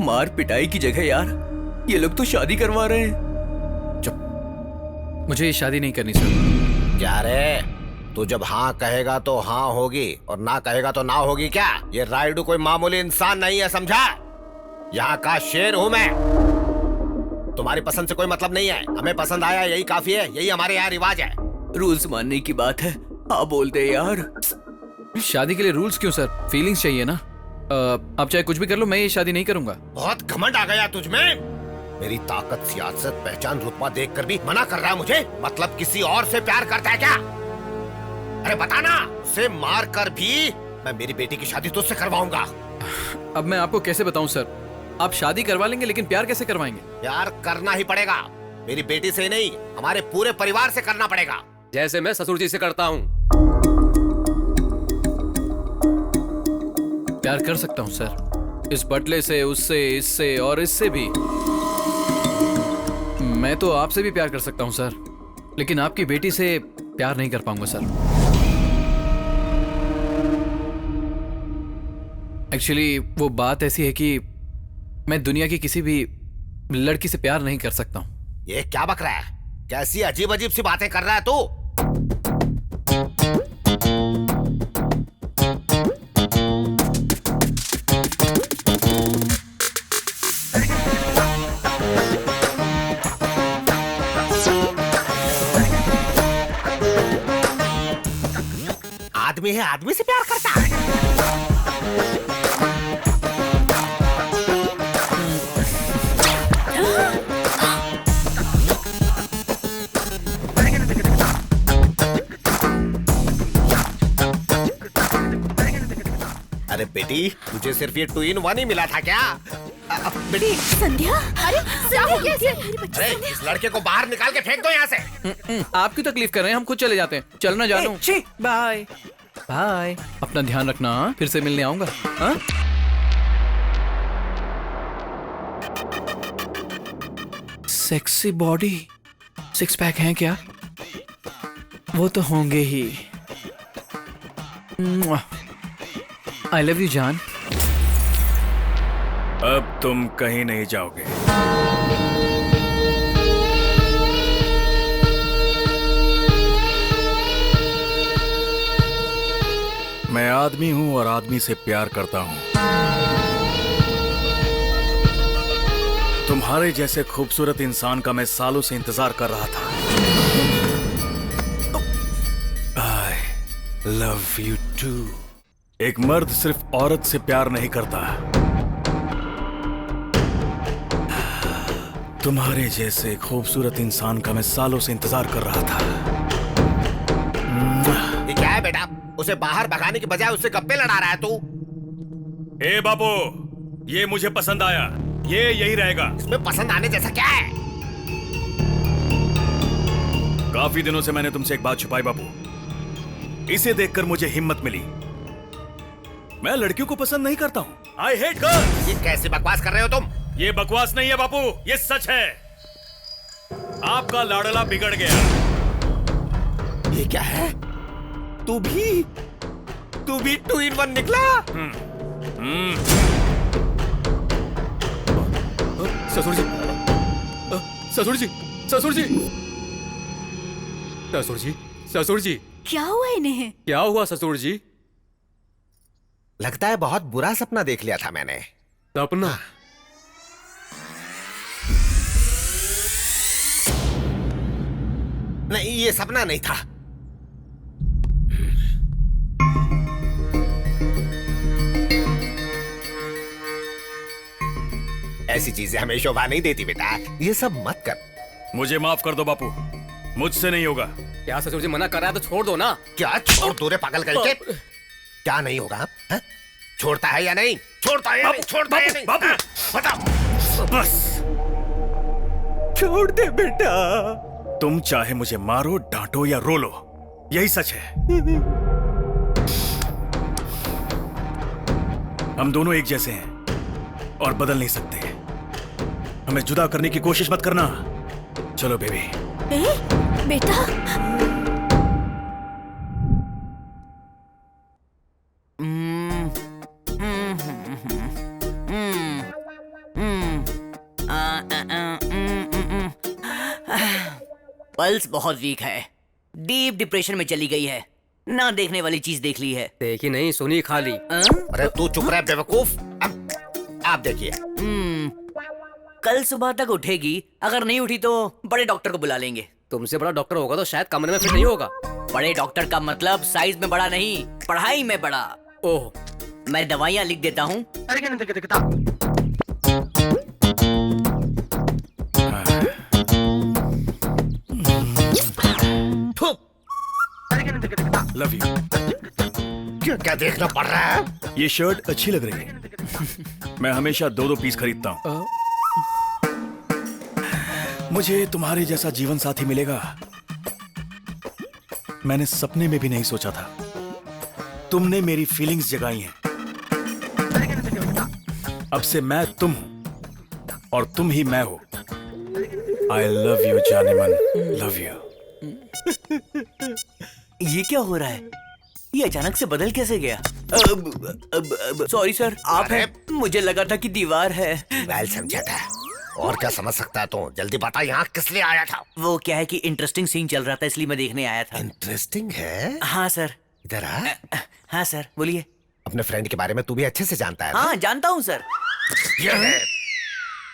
मार पिटाई की जगह यार ये लोग तो शादी करवा रहे हैं। मुझे ये शादी नहीं करनी सर। क्या रे, तू जब हाँ कहेगा तो हाँ होगी और ना कहेगा तो ना होगी क्या? ये रायडू कोई मामूली इंसान नहीं है, समझा? यहाँ का शेर हूँ मैं। तुम्हारी पसंद से कोई मतलब नहीं है, हमें पसंद आया यही काफी है, यही हमारे यहाँ रिवाज है। रूल्स मानने की बात है, हाँ बोल दे यार। शादी के लिए रूल्स क्यों सर? फीलिंग्स चाहिए ना। आप चाहे कुछ भी कर लो, मैं ये शादी नहीं करूंगा। बहुत घमंड आ गया तुझमें। मेरी ताकत, सियासत, पहचान, रुतबा देखकर भी मना कर रहा है मुझे? मतलब किसी और से प्यार करता है क्या? अरे बताना, उसे मार कर भी मैं मेरी बेटी की शादी तुझसे करवाऊंगा। अब मैं आपको कैसे बताऊं सर? आप शादी करवा लेंगे लेकिन प्यार कैसे करवाएंगे? प्यार करना ही पड़ेगा। मेरी बेटी से नहीं, हमारे पूरे परिवार से करना पड़ेगा। जैसे मैं ससुर जी से करता हूँ। प्यार कर सकता हूँ सर, इस बटले से, उससे, इससे और इससे भी। मैं तो आपसे भी प्यार कर सकता हूँ सर, लेकिन आपकी बेटी से प्यार नहीं कर पाऊंगा सर। एक्चुअली वो बात ऐसी है कि मैं दुनिया की किसी भी लड़की से प्यार नहीं कर सकता हूँ। ये क्या बक रहा है? कैसी अजीब अजीब सी बातें कर रहा है तू? आदमी है, आदमी से प्यार करता है। अरे बेटी, बेटी, तुझे सिर्फ ये 2 in 1 ही मिला था क्या? बेटी, संध्या, अरे क्या हो गया इसे? अरे इस लड़के को बाहर निकाल के फेंक दो यहाँ से। आप क्यों तकलीफ कर रहे हैं, हम खुद चले जाते हैं। चलना जानू। बाय बाय, अपना ध्यान रखना। हाँ? फिर से मिलने आऊंगा। हाँ? सेक्सी बॉडी, 6 पैक हैं क्या? वो तो होंगे ही। आई लव यू जान। अब तुम कहीं नहीं जाओगे। मैं आदमी हूं और आदमी से प्यार करता हूं। तुम्हारे जैसे खूबसूरत इंसान का मैं सालों से इंतजार कर रहा था। I love you too. एक मर्द सिर्फ औरत से प्यार नहीं करता, तुम्हारे जैसे खूबसूरत इंसान का मैं सालों से इंतजार कर रहा था। ये क्या है बेटा? उसे बाहर भगाने की बजाय उससे गप्पे लड़ा रहा है तू। ए बाबू, ये मुझे पसंद आया। ये यही रहेगा। इसमें पसंद आने जैसा क्या है? काफी दिनों से मैंने तुमसे एक बात छुपाई बाबू। इसे देखकर मुझे हिम्मत मिली। मैं लड़कियों को पसंद नहीं करता हूँ। I hate girls. ये कैसी बकवास कर रहे हो तुम? ये बकवास नहीं है बापू, ये सच है। आपका लाडला बिगड़ गया। ये क्या है? तू भी 2 in 1 निकला? ससुर जी, ससुर जी, ससुर जी, ससुर जी, ससुर जी। क्या हुआ इन्हें? क्या हुआ ससुर जी? लगता है बहुत बुरा सपना देख लिया था मैंने। सपना? नहीं, ये सपना नहीं था। ऐसी चीजें हमें शोभा नहीं देती बेटा, ये सब मत कर। मुझे माफ कर दो बापू, मुझसे नहीं होगा। क्या ससुर जी मना कर रहा है तो छोड़ दो ना। क्या छोड़ दो रे पागल करके? क्या नहीं होगा? हा? छोड़ता है या नहीं? छोड़ता है या नहीं? छोड़ता है या नहीं? बापू, बताओ। बस छोड़ दे बेटा। तुम चाहे मुझे मारो, डांटो या रो लो, यही सच है। हम दोनों एक जैसे हैं और बदल नहीं सकते। हमें जुदा करने की कोशिश मत करना। चलो बेबी। बेटा, पल्स बहुत वीक है, डीप डिप्रेशन में चली गई है। ना देखने वाली चीज देख ली है। देखी नहीं, सुनी खाली। अरे तू चुप रह बेवकूफ। आप देखिए। कल सुबह तक उठेगी। अगर नहीं उठी तो बड़े डॉक्टर को बुला लेंगे। तुमसे बड़ा डॉक्टर होगा तो शायद कमरे में फिट नहीं होगा। बड़े डॉक्टर का मतलब साइज में बड़ा नहीं, पढ़ाई में बड़ा। ओह, मैं दवाइयाँ लिख देता हूँ। Love you. क्या देखना पड़ रहा है? ये शर्ट अच्छी लग रही है। मैं हमेशा 2-2 पीस खरीदता हूँ। मुझे तुम्हारे जैसा जीवन साथी मिलेगा, मैंने सपने में भी नहीं सोचा था। तुमने मेरी फीलिंग्स जगाई हैं। अब से मैं तुम हूं और तुम ही मैं हो। आई लव यू जाने मन, लव यू। ये क्या हो रहा है? ये अचानक से बदल कैसे गया? सॉरी सर, आप हैं? मुझे लगा था कि दीवार है। वेल समझा था। और क्या समझ सकता है तू? जल्दी बता, यहाँ किस लिए आया था? वो क्या है कि इंटरेस्टिंग सीन चल रहा था, इसलिए मैं देखने आया था। इंटरेस्टिंग है? हाँ सर। इधर आ। हाँ सर, बोलिए। अपने फ्रेंड के बारे में तू भी अच्छे से जानता है ना? हाँ, जानता हूँ सर। ये है।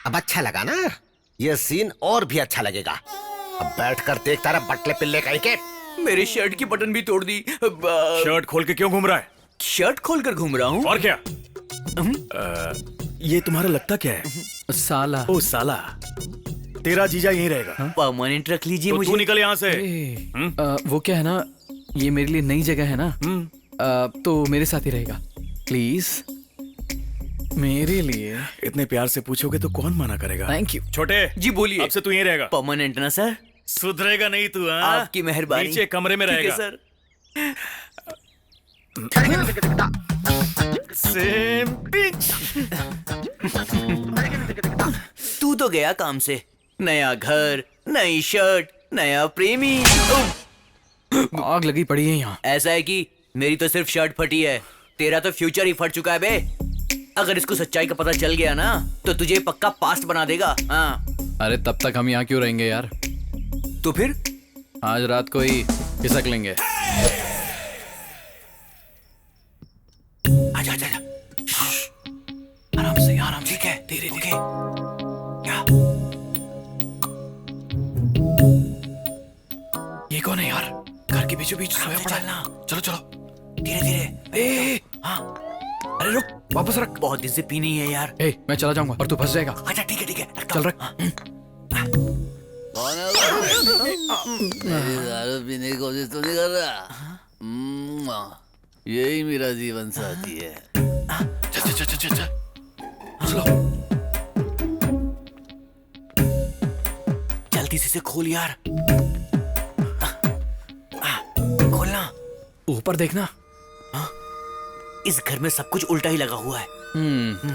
अब अच्छा लगा ना? ये सीन और भी अच्छा लगेगा। अब बैठकर देखता रहा बटले पिल्ले कहीं के। मेरे शर्ट की बटन भी तोड़ दी। शर्ट खोल के क्यों घूम रहा है? शर्ट खोलकर घूम रहा हूँ। और क्या? ये तुम्हारा लगता क्या है? साला। ओ साला, तेरा जीजा यहीं रहेगा। परमानेंट रख लीजिए तो मुझे। तू निकल यहाँ से। वो क्या है ना, ये मेरे लिए नई जगह है ना, तो मेरे साथ ही रहेगा प्लीज। मेरे लिए इतने प्यार से पूछोगे तो कौन मना करेगा। Thank you. छोटे जी बोलिए। अब से तू यहीं रहेगा। परमानेंट ना सर? सुधरेगा नहीं तू। हाँ? आपकी मेहरबानी। नीचे कमरे में ठीक है रहेगा सर। Same pitch. तू तो गया काम से। नया घर, नई शर्ट, नया प्रेमी। आग लगी पड़ी है यहाँ। ऐसा है कि मेरी तो सिर्फ शर्ट फटी है, तेरा तो फ्यूचर ही फट चुका है बे। अगर इसको सच्चाई का पता चल गया ना तो तुझे पक्का पास्ट बना देगा। हाँ। अरे तब तक हम यहाँ क्यों रहेंगे यार? तो फिर आज रात को ही खिसक लेंगे। आजा आजा आजा। आराम से आराम से। ठीक है धीरे धीरे। क्या ये कौन है यार? घर के बीचों बीच सोया पड़ा है। चलो चलो धीरे धीरे। ए हाँ। अरे रुक, वापस रख। बहुत दिन से पी नहीं है यार। ए मैं चला जाऊंगा और तू फंस जाएगा। अच्छा ठीक है चल रख। दारू पीने की कोशिश तो नहीं कर रहा? यही मेरा जीवन साथी है। जल्दी से खोल यार। खोलना। ऊपर देखना। इस घर में सब कुछ उल्टा ही लगा हुआ है।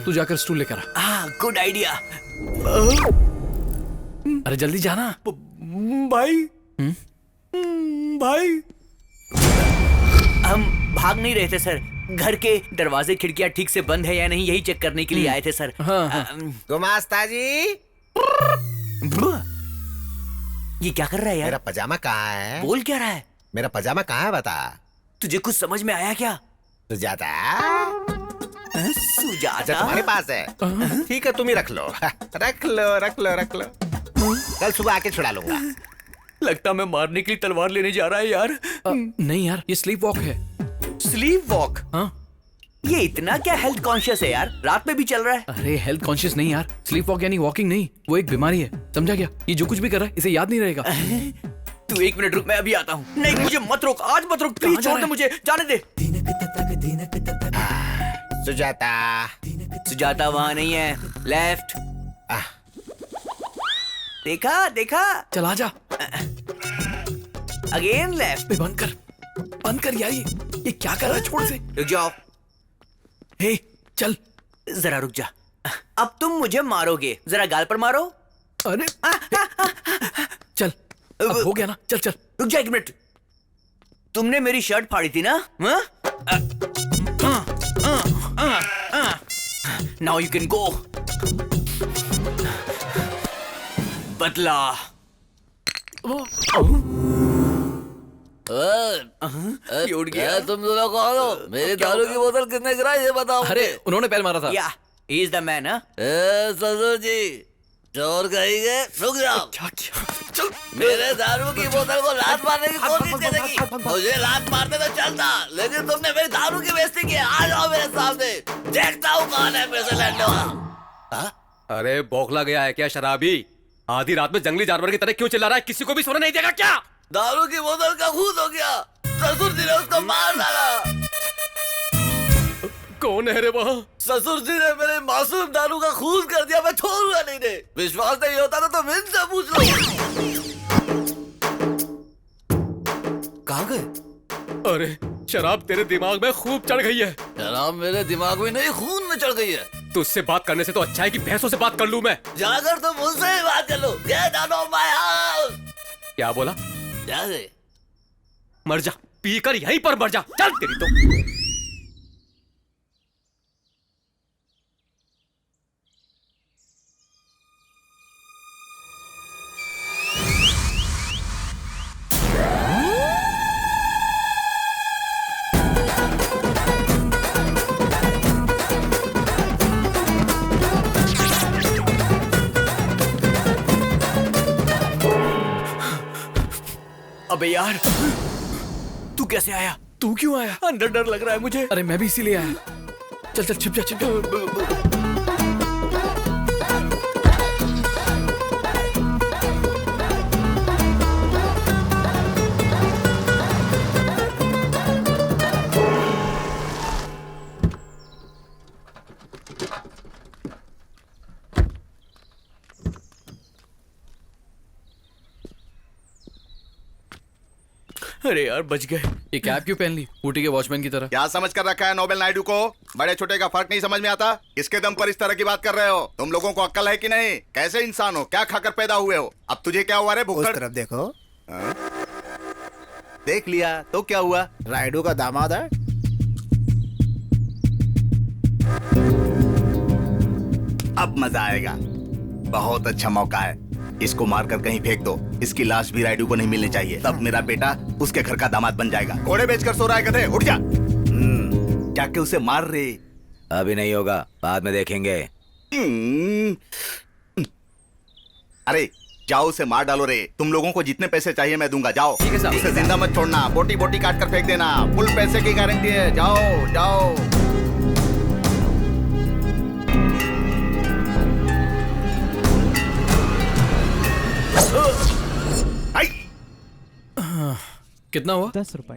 तू जाकर स्टूल लेकर आ। Good idea. अरे जल्दी जाना। भाई भाई हम भाग नहीं रहे थे सर, घर के दरवाजे खिड़कियां ठीक से बंद है या नहीं यही चेक करने के लिए आए थे सर। गुमास्ता जी, ये क्या कर रहा है यार? मेरा पजामा कहाँ है? बोल क्या रहा है? मेरा पजामा कहाँ है बता। तुझे कुछ समझ में आया क्या? सुजाता। सुजाता अच्छा तुम्हारे पास है? ठीक है तुम ही रख लो। रख लो रख लो रख लो, कल सुबह आके छुड़ा लूंगा। लगता मैं मारने के लिए तलवार लेने जा रहा है यार। नहीं यार, ये स्लीप वॉक है। Sleep walk? हाँ। ये इतना क्या हेल्थ कॉन्शियस है यार? रात में भी चल रहा है। अरे हेल्थ कॉन्शियस नहीं यार, स्लीप वॉक यानी वॉकिंग नहीं, वो एक बीमारी है, समझा क्या? ये जो कुछ भी कर रहा है इसे याद नहीं रहेगा। तू एक मिनट रुक, मैं अभी आता हूँ। नहीं मुझे मत रोक, आज मत रोक प्लीज, छोड़ दे मुझे, जाने दे। सुजाता। सुजाता वहाँ नहीं है, लेफ्ट। देखा देखा। चल आजा। Again left. बंद कर यार, ये क्या कर रहा है? छोड़ से। रुक जाओ। हे चल जरा रुक जा। अब तुम मुझे मारोगे, जरा गाल पर मारो। अरे चल अब हो गया ना, चल चल। रुक जा एक मिनट, तुमने मेरी शर्ट फाड़ी थी ना? Now you can go. बदला। उठ गया। तुम दोनों कौन हो? मेरी दारू की बोतल किसने गिराई ये बताओ। अरे उन्होंने पैर मारा था। या ही इज द मैन। ससुर जी चोर कहेंगे, रुक जाओ। चल। मेरे दारू की बोतल को लात मारने की कोशिश करेगी। मुझे लात मारने तो चलता, लेकिन तुमने मेरी दारू की बेइज्जती की। आ जाओ मेरे सामने, देखता हूँ कौन है मेरे से लड़ने वाला। अरे बौखला गया है क्या शराबी? आधी रात में जंगली जानवर की तरह क्यों चिल्ला रहा है? किसी को भी सोने नहीं देगा क्या? दारू की बोतल का खून हो गया, ससुर जी ने उसको मार डाला। कौन है रे वहाँ? ससुर जी ने मेरे मासूम दारू का खून कर दिया, मैं छोड़ूंगा नहीं। दे विश्वास नहीं होता तो तुम इनसे पूछ लो। कहाँ गए? अरे शराब तेरे दिमाग में खूब चढ़ गई है। शराब मेरे दिमाग में नहीं, खून में चढ़ गई है। तुझसे बात करने से तो अच्छा है कि भैंसों से बात कर लूं मैं। जाकर तुम मुझसे ही बात कर लो। Get out of my house! क्या बोला? जा दे। मर जा, पीकर यहीं पर मर जा। चल तेरी तो। अबे यार तू कैसे आया? तू क्यों आया? अंदर डर लग रहा है मुझे। अरे मैं भी इसीलिए आया। चल चल छिप जा छिप जा। अरे यार बच गए। ये कैप क्यों पहन ली ऊटी के वॉचमैन की तरह? क्या समझ कर रखा है नोबेल नायडू को? बड़े छोटे का फर्क नहीं समझ में आता? किसके दम पर इस तरह की बात कर रहे हो? तुम लोगों को अक्ल है कि नहीं? कैसे इंसान हो? क्या खाकर पैदा हुए हो? अब तुझे क्या हुआ रे भुक्कड़? उस तरफ देखो। देख लिया तो क्या हुआ? राइडू का दामाद है। अब मजा आएगा। बहुत अच्छा मौका है, इसको मारकर कहीं फेंक दो। इसकी लाश भी राइडू को नहीं मिलनी चाहिए, तब मेरा बेटा उसके घर का दामाद बन जाएगा। घोड़े बेचकर सो रहा है गधे, उठ जा। जाके उसे मार रे। अभी नहीं होगा, बाद में देखेंगे। अरे जाओ उसे मार डालो रे। तुम लोगों को जितने पैसे चाहिए मैं दूंगा, जाओ। ठीक है साहब। उसे जिंदा मत छोड़ना, बोटी बोटी काट कर फेंक देना। फुल पैसे की गारंटी है, जाओ जाओ। कितना हुआ? 10 रुपए।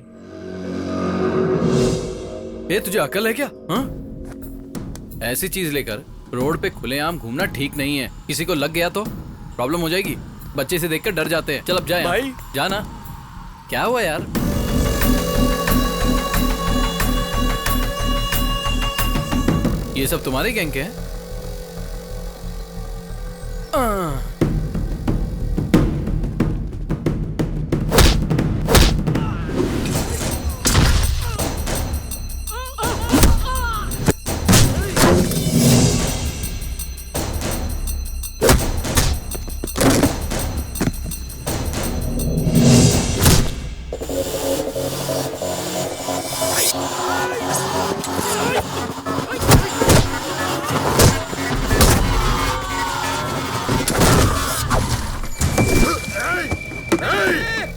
ए तुझे अकल है क्या? हाँ? ऐसी चीज लेकर रोड पे खुलेआम घूमना ठीक नहीं है। किसी को लग गया तो प्रॉब्लम हो जाएगी। बच्चे से देखकर डर जाते हैं। चल अब जाए भाई। जाना। क्या हुआ यार? ये सब तुम्हारे गैंग के हैं?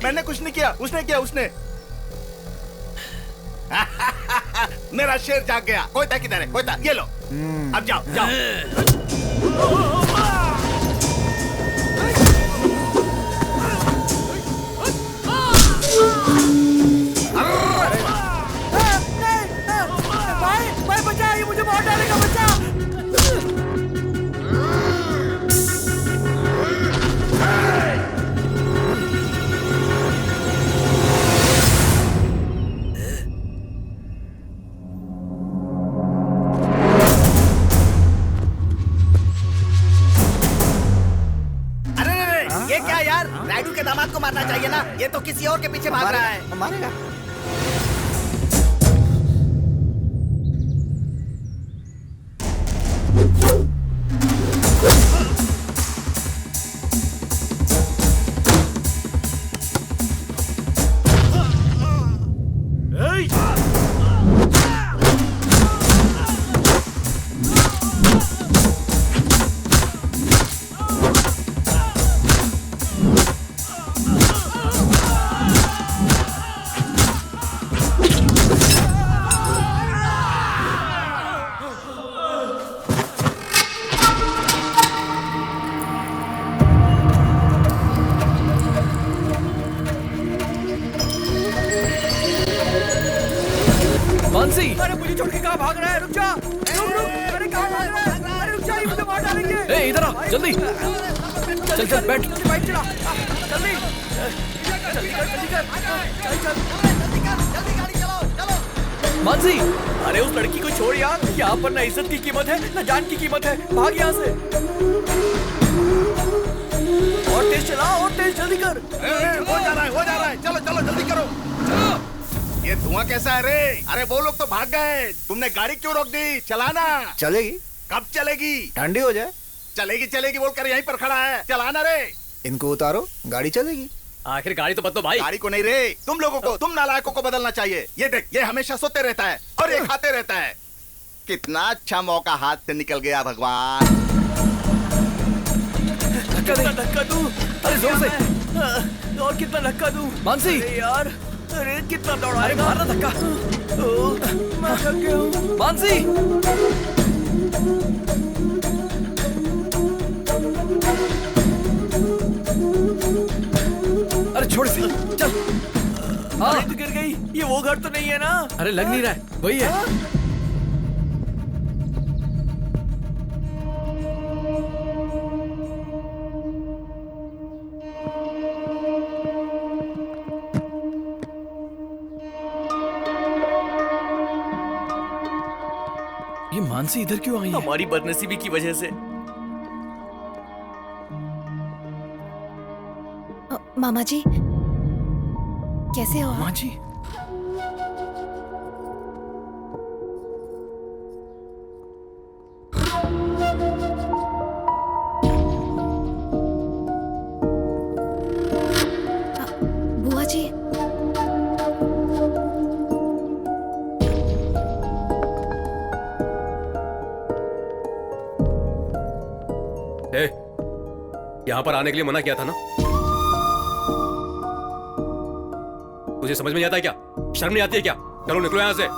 मैंने कुछ नहीं किया, उसने किया, उसने। मेरा शेर जाग गया। कोयता किधर है? कोयता ये लो। अब जाओ जाओ। भाई बचा, ये मुझे मार डालेगा, बचा। ये क्या यार? राइडू के दामाद को मारना चाहिए ना। ये तो किसी और के पीछे भाग रहा है। मारेगा। मानसी! अरे मुझे छोड़ के कहाँ भाग रहा है? रुक जा। रुक रुक। अरे कहाँ भाग रहा है? अरे रुक जा, ये मुझे मार डालेंगे। ए इधर आ, जल्दी। चल चल बैठ। बाइक चला। जल्दी। जल्दी कर, जल्दी कर। चल चल। मानसी! अरे उस लड़की को छोड़ यार। यहाँ पर ना इज्जत की कीमत है, ना जान की कीमत है। भाग यहाँ से। और तेज चला, और तेज, जल्दी कर। हो जा रहा है, हो जा रहा है। चलो चलो जल्दी करो। ये धुआं कैसा है रे? अरे वो लोग तो भाग गए, तुमने गाड़ी क्यों रोक दी? चलाना। चलेगी। कब चलेगी? ठंडी हो जाए। चलेगी चलेगी बोलकर यहीं पर खड़ा है। चलाना रे। इनको उतारो, गाड़ी चलेगी। आखिर गाड़ी तो बदलो भाई। गाड़ी को नहीं रे, तुम लोगों को, तुम नालायकों को बदलना चाहिए। ये देख, ये हमेशा सोते रहता है और ये खाते रहता है। कितना अच्छा मौका हाथ से निकल गया भगवान। धक्का दूं? अरे जोर से। और कितना धक्का दूं? मानसी! अरे यार, अरे कितना दौड़ा। अरे मारना धक्का। मैं थक गया हूँ। मानसी! अरे छोड़ इसे, चल। अरे तो गिर गई। ये वो घर तो नहीं है ना? अरे लग नहीं रहा है, वही है। मानसी इधर क्यों आई है? हमारी बदनसीबी की वजह से। मामा जी कैसे हो? माँ जी बुआ जी यहाँ पर आने के लिए मना किया था ना? तुझे समझ में नहीं आता है क्या? शर्म नहीं आती है क्या? चलो निकलो यहाँ से।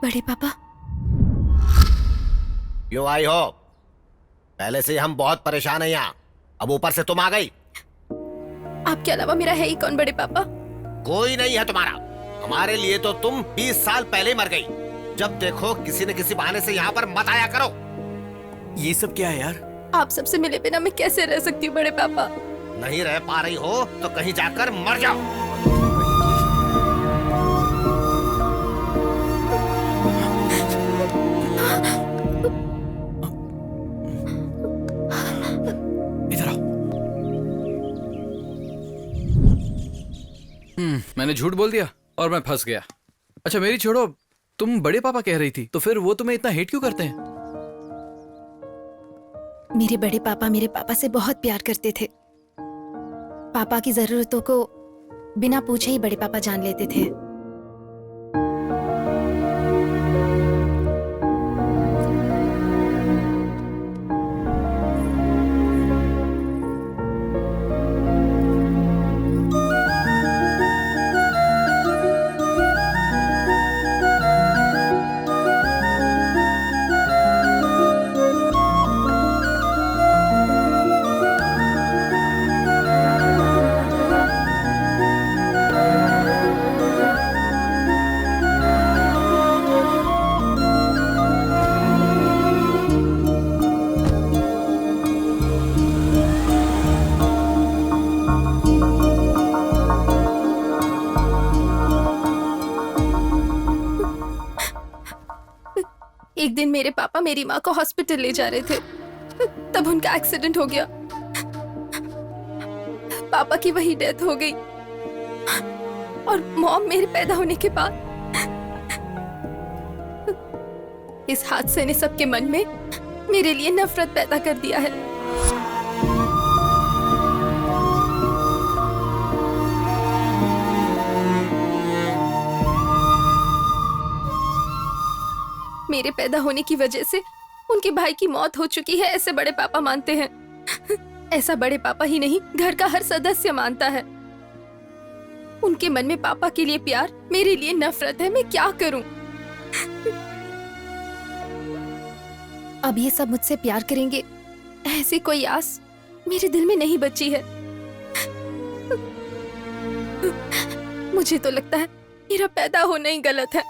बड़े पापा क्यों आई हो? पहले से ही हम बहुत परेशान हैं यहाँ, अब ऊपर से तुम आ गई। आपके अलावा मेरा है ही कौन बड़े पापा? कोई नहीं है तुम्हारा। हमारे लिए तो तुम 20 साल पहले ही मर गई। जब देखो किसी न किसी बहाने से यहाँ पर मत आया करो। ये सब क्या है यार? आप सबसे मिले बिना मैं कैसे रह सकती हूँ बड़े पापा? नहीं रह पा रही हो तो कहीं जाकर मर जाओ। इधर आओ। मैंने झूठ बोल दिया और मैं फंस गया। अच्छा मेरी छोड़ो, तुम बड़े पापा कह रही थी, तो फिर वो तुम्हें इतना हेट क्यों करते हैं? मेरे बड़े पापा मेरे पापा से बहुत प्यार करते थे। पापा की जरूरतों को बिना पूछे ही बड़े पापा जान लेते थे। एक दिन मेरे पापा मेरी माँ को हॉस्पिटल ले जा रहे थे, तब उनका एक्सीडेंट हो गया। पापा की वही डेथ हो गई और मॉम मेरे पैदा होने के बाद। इस हादसे ने सबके मन में मेरे लिए नफरत पैदा कर दिया है। मेरे पैदा होने की वजह से उनके भाई की मौत हो चुकी है, ऐसे बड़े पापा मानते हैं। ऐसा बड़े पापा ही नहीं, घर का हर सदस्य मानता है। उनके मन में पापा के लिए प्यार, मेरे लिए नफरत है। मैं क्या करूं? अब ये सब मुझसे प्यार करेंगे, ऐसी कोई आस मेरे दिल में नहीं बची है। मुझे तो लगता है मेरा पैदा होना ही गलत है।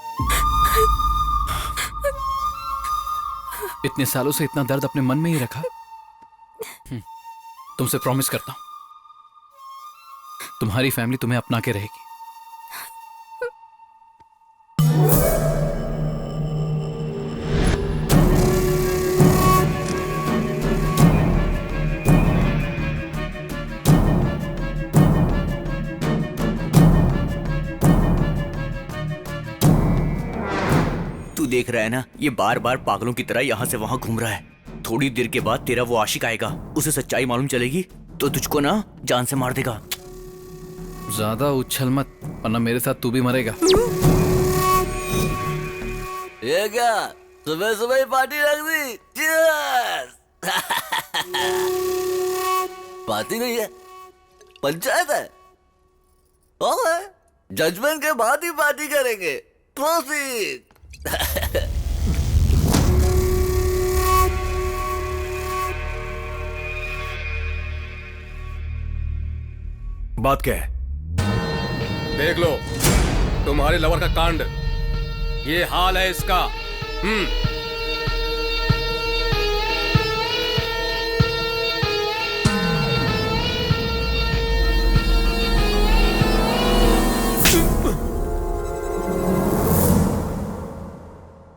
इतने सालों से इतना दर्द अपने मन में ही रखा। तुमसे प्रॉमिस करता हूं, तुम्हारी फैमिली तुम्हें अपना के रहेगी। तू देख रहा है ना, ये बार बार पागलों की तरह यहाँ से वहाँ घूम रहा है। थोड़ी देर के बाद तेरा वो आशिक आएगा, उसे सच्चाई मालूम चलेगी तो तुझको ना जान से मार देगा। ज्यादा उछल मत, वरना मेरे साथ तू भी मरेगा। ये क्या सुबह सुबह ही पार्टी रख दी? Cheers! पार्टी नहीं है, पंचायत है। जजमेंट के बाद ही पार्टी करेंगे। Proceed! बात क्या है? देख लो, तुम्हारे लवर का कांड, ये हाल है इसका।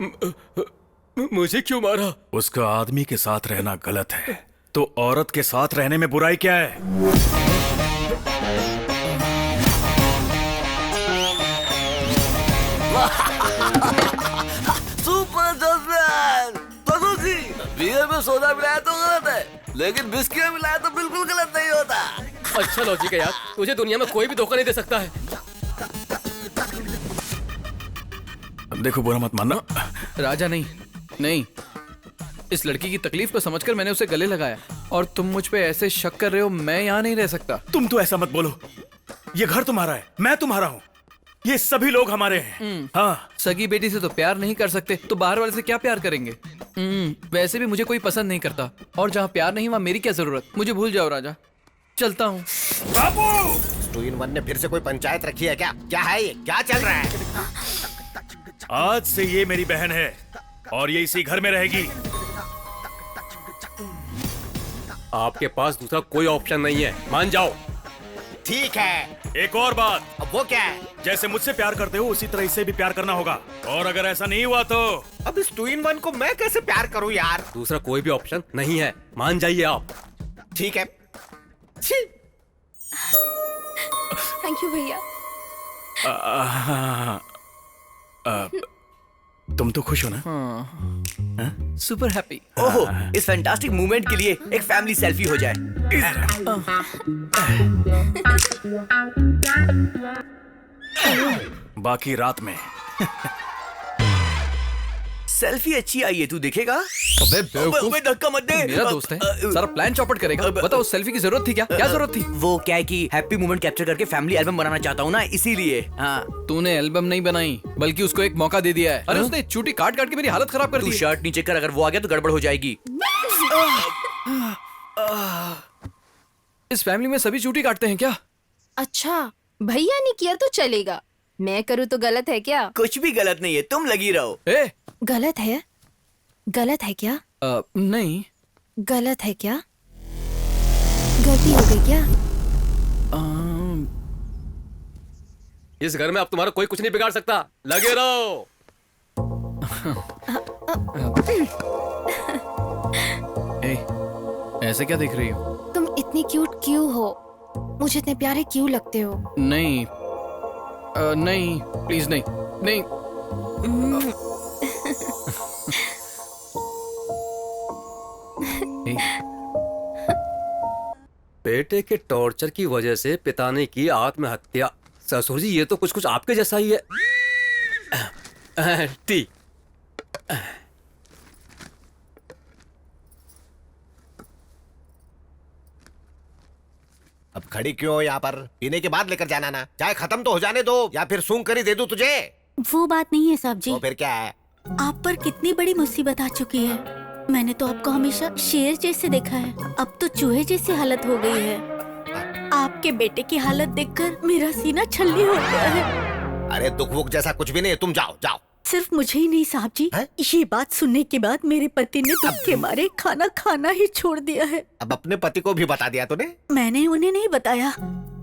मुझे क्यों मारा? उसका आदमी के साथ रहना गलत है, तो औरत के साथ रहने में बुराई क्या है? सुपर जजमैन बगू जी, बियर में सोडा मिलाया तो गलत है, लेकिन बिस्किट में मिलाया तो बिल्कुल गलत नहीं होता। अच्छा लॉजिक है यार, तुझे दुनिया में कोई भी धोखा नहीं दे सकता है। देखो बुरा मत मानना। राजा नहीं, नहीं, इस लड़की की तकलीफ को समझकर मैंने उसे गले लगाया और तुम मुझ पे ऐसे शक कर रहे हो। मैं यहाँ नहीं रह सकता। तुम तो ऐसा मत बोलो, ये घर तुम्हारा है, मैं तुम्हारा हूँ, ये सभी लोग हमारे हैं। हाँ, सगी बेटी से तो प्यार नहीं कर सकते तो बाहर वाले से क्या प्यार करेंगे? वैसे भी मुझे कोई पसंद नहीं करता और जहाँ प्यार नहीं वहाँ मेरी क्या जरूरत। मुझे भूल जाओ राजा, चलता हूँ। बाबू, 2 in 1 ने फिर से कोई पंचायत रखी है क्या? क्या है ये? क्या चल रहा है? आज से ये मेरी बहन है और ये इसी घर में रहेगी। आपके पास दूसरा कोई ऑप्शन नहीं है, मान जाओ। ठीक है। एक और बात। अब वो क्या है? जैसे मुझसे प्यार करते हो उसी तरह इससे भी प्यार करना होगा, और अगर ऐसा नहीं हुआ तो अब इस 2 in 1 को मैं कैसे प्यार करूं यार? दूसरा कोई भी ऑप्शन नहीं है, मान जाइए आप। ठीक है। थैंक यू भैया। तुम तो खुश हो ना? Super happy. ओहो, इस फैंटास्टिक मूवमेंट के लिए एक फैमिली सेल्फी हो जाए। बाकी रात में। सेल्फी अच्छी आई है, तू देखेगा? अबे बेवकूफ, धक्का मत दे। मेरा दोस्त है, सारा प्लान चौपट करेगा। बताओ उस सेल्फी की जरूरत थी क्या? क्या जरूरत थी? वो क्या है कि हैप्पी मोमेंट कैप्चर करके फैमिली एल्बम बनाना चाहता हूँ ना, इसीलिए। हाँ, तूने एल्बम नहीं बनाई बल्कि उसको एक मौका दे दिया है। अरे उसने चूटी काट काट के मेरी हालत खराब कर दी। तू शर्ट नीचे कर, अगर वो आ गया तो गड़बड़ हो जाएगी। इस फैमिली में सभी चूटी काटते हैं क्या? अच्छा, भैया ने किया तो चलेगा, मैं करूँ तो गलत है क्या? कुछ भी गलत नहीं है, तुम लगी रहो। ए, गलत है? गलत है क्या? नहीं। गलत है क्या? गलती हो गई क्या? इस घर में अब तुम्हारा कोई कुछ नहीं बिगाड़ सकता, लगे रहो। ए, ऐसे क्या देख रही हो? तुम इतनी क्यूट क्यों हो? मुझे इतने प्यारे क्यों लगते हो? नहीं, नहीं, प्लीज नहीं, नहीं। बेटे के टॉर्चर की वजह से पिता ने की आत्महत्या। ससुर जी, ये तो कुछ कुछ आपके जैसा ही है। टी। अब खड़ी क्यों हो यहाँ पर? पीने के बाद लेकर जाना ना। चाय खत्म तो हो जाने दो, या फिर सूंघ कर ही दे दूं तुझे। वो बात नहीं है साहब जी। तो फिर क्या है? आप पर कितनी बड़ी मुसीबत आ चुकी है। मैंने तो आपको हमेशा शेर जैसे देखा है, अब तो चूहे जैसी हालत हो गई है। आपके बेटे की हालत देखकर मेरा सीना छल्ली हो गया है। अरे दुख वुख जैसा कुछ भी नहीं है, तुम जाओ जाओ। सिर्फ मुझे ही नहीं साहब जी, ये बात सुनने के बाद मेरे पति ने दुख के मारे खाना खाना ही छोड़ दिया है। अब अपने पति को भी बता दिया तूने? मैंने उन्हें नहीं बताया,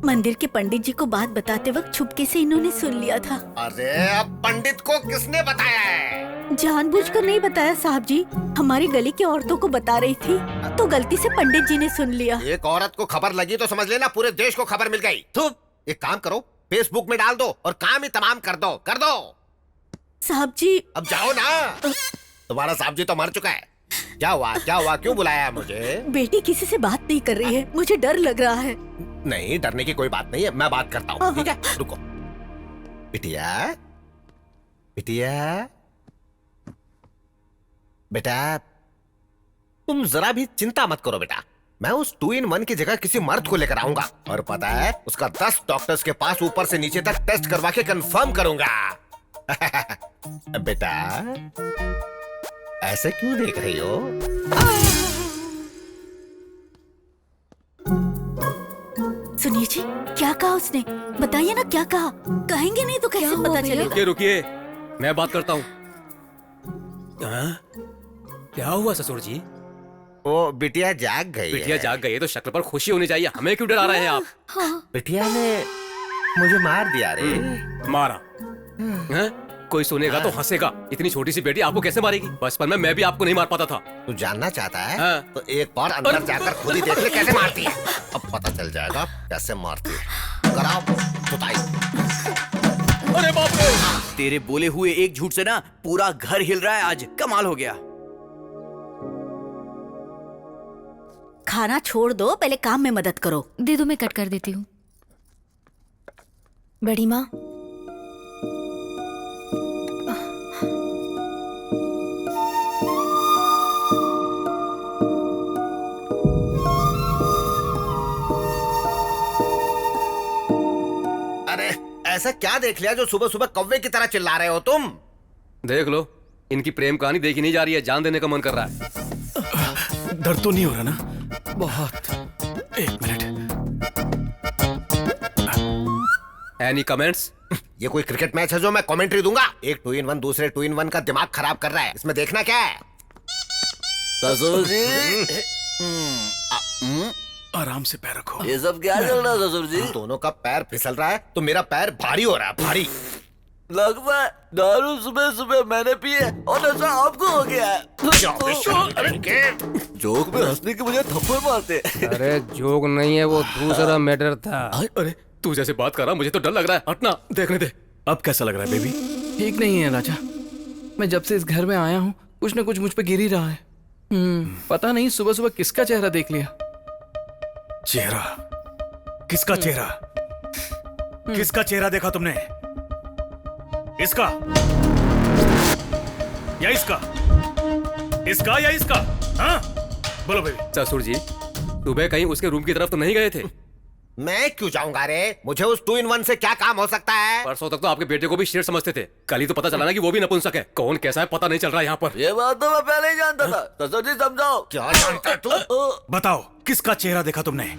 मंदिर के पंडित जी को बात बताते वक्त छुपके से इन्होंने सुन लिया था। अरे अब पंडित को किसने बताया है? जानबूझकर नहीं बताया साहब जी, हमारी गली की औरतों को बता रही थी तो गलती से पंडित जी ने सुन लिया। एक औरत को खबर लगी तो समझ लेना पूरे देश को खबर मिल गई। एक काम करो, फेसबुक में डाल दो और काम ही तमाम कर दो, कर दो। साहब जी अब जाओ ना, तुम्हारा साहब जी तो मर चुका है। क्या हुआ, क्या हुआ, क्यों बुलाया मुझे? बेटी किसी से बात नहीं कर रही है, मुझे डर लग रहा है। नहीं, डरने की कोई बात नहीं है, मैं बात करता हूँ, ठीक है? रुको। बिटिया, बिटिया, बेटा, तुम जरा भी चिंता मत करो बेटा। मैं उस 2 in 1 की जगह किसी मर्द को लेकर आऊंगा और पता है उसका 10 डॉक्टर्स के पास ऊपर से नीचे तक टेस्ट करवा के कंफर्म करूंगा। बेटा, ऐसे क्यों देख रही हो? सुनिए जी, क्या कहा उसने? बताइए ना क्या कहा। कहेंगे नहीं तो कैसे पता चलेगा? रुकिए रुकिए, मैं बात करता हूँ। क्या हुआ ससुर जी? वो बिटिया जाग गई। बिटिया जाग गई है तो शक्ल पर खुशी होनी चाहिए, हमें क्यों डरा रहे हैं आप? हाँ। बिटिया ने मुझे मार दिया रे। मारा? कोई सुनेगा तो हंसेगा। इतनी छोटी सी बेटी आपको कैसे मारेगी? बचपन में मैं भी आपको नहीं मार पाता था। तू जानना चाहता है? हाँ। तो एक बार अंदर जाकर खुद ही देख ले कैसे मारती है। अब पता चल जाएगा कैसे मारती है। कराओ सुताई। अरे बाप रे! तेरे बोले हुए एक झूठ से ना पूरा घर हिल रहा है आज। कमाल हो गया। खाना छोड़ दो, पहले काम में मदद करो। दे दो, मैं कट कर देती हूँ। बड़ी माँ, अरे ऐसा क्या देख लिया जो सुबह सुबह कौवे की तरह चिल्ला रहे हो तुम? देख लो, इनकी प्रेम कहानी देखी नहीं जा रही है। जान देने का मन कर रहा है। दर्द तो नहीं हो रहा ना? बहुत। एक मिनट। Any comments? ये कोई क्रिकेट मैच है जो मैं कमेंट्री दूंगा? एक 2 in 1 दूसरे 2 in 1 का दिमाग खराब कर रहा है। इसमें देखना क्या है? ससुर जी, आराम से पैर रखो। ये सब क्या चल रहा है ससुर जी? दोनों का पैर फिसल रहा है तो मेरा पैर भारी हो रहा है। भारी लगता है दारू सुबह सुबह मैंने पी है और नशा आपको हो गया है। जोक में हंसने के मुझे थप्पड़ मारते। अरे जोक नहीं है, वो दूसरा मैटर था। अरे तू जैसे बात कर रहा, मुझे तो डर लग रहा है। हटना, देखने दे। अब कैसा लग रहा है बेबी? ठीक नहीं है राजा। मैं जब से इस घर में आया हूँ कुछ न कुछ मुझ पे गिर ही रहा है। पता नहीं सुबह सुबह किसका चेहरा देख लिया। चेहरा? किसका चेहरा? किसका चेहरा देखा तुमने? इसका या इसका? इसका या इसका? हाँ बोलो बेबी। ससुर जी, सुबह कहीं उसके रूम की तरफ तो नहीं गए थे? मैं क्यों जाऊंगा रे? मुझे उस 2 in 1 से क्या काम हो सकता है? परसों तक तो आपके बेटे को भी शेर समझते थे। कल ही तो पता चला ना कि वो भी नपुंसक है। कौन कैसा है पता नहीं चल रहा यहाँ पर। ये बात तो मैं पहले ही जानता था। ससुर जी समझाओ। क्या जानता है तू? बताओ किसका चेहरा देखा तुमने?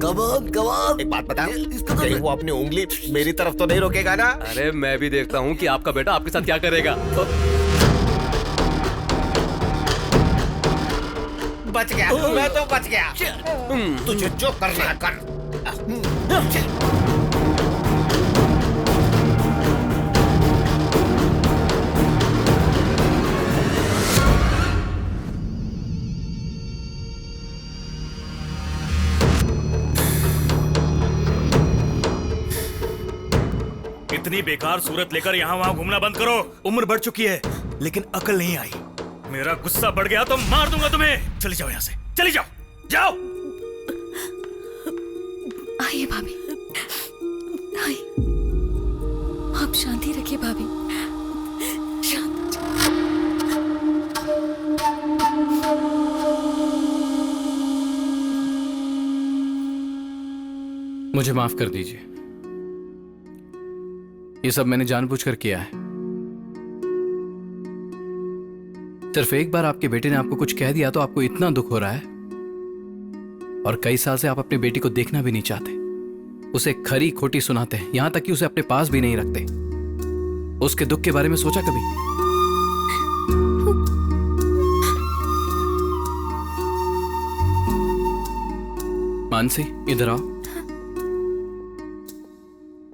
कबाब कबाब। एक बात बता, कहीं वो अपनी उंगली मेरी तरफ तो नहीं रोकेगा ना? अरे मैं भी देखता हूँ कि आपका बेटा आपके साथ क्या करेगा। बच गया, मैं तो बच गया। तुझे जो करना है कर। इतनी बेकार सूरत लेकर यहाँ वहाँ घूमना बंद करो। उम्र बढ़ चुकी है लेकिन अकल नहीं आई। मेरा गुस्सा बढ़ गया तो मार दूंगा तुम्हें। चली जाओ यहाँ से, चली जाओ, जाओ। आइए भाभी, आइए। आप शांति रखिए भाभी, शांत। मुझे माफ कर दीजिए। ये सब मैंने जानबूझकर किया है। सिर्फ एक बार आपके बेटे ने आपको कुछ कह दिया तो आपको इतना दुख हो रहा है, और कई साल से आप अपनी बेटी को देखना भी नहीं चाहते। उसे खरी खोटी सुनाते हैं, यहां तक कि उसे अपने पास भी नहीं रखते। उसके दुख के बारे में सोचा कभी? मानसी, इधर आओ।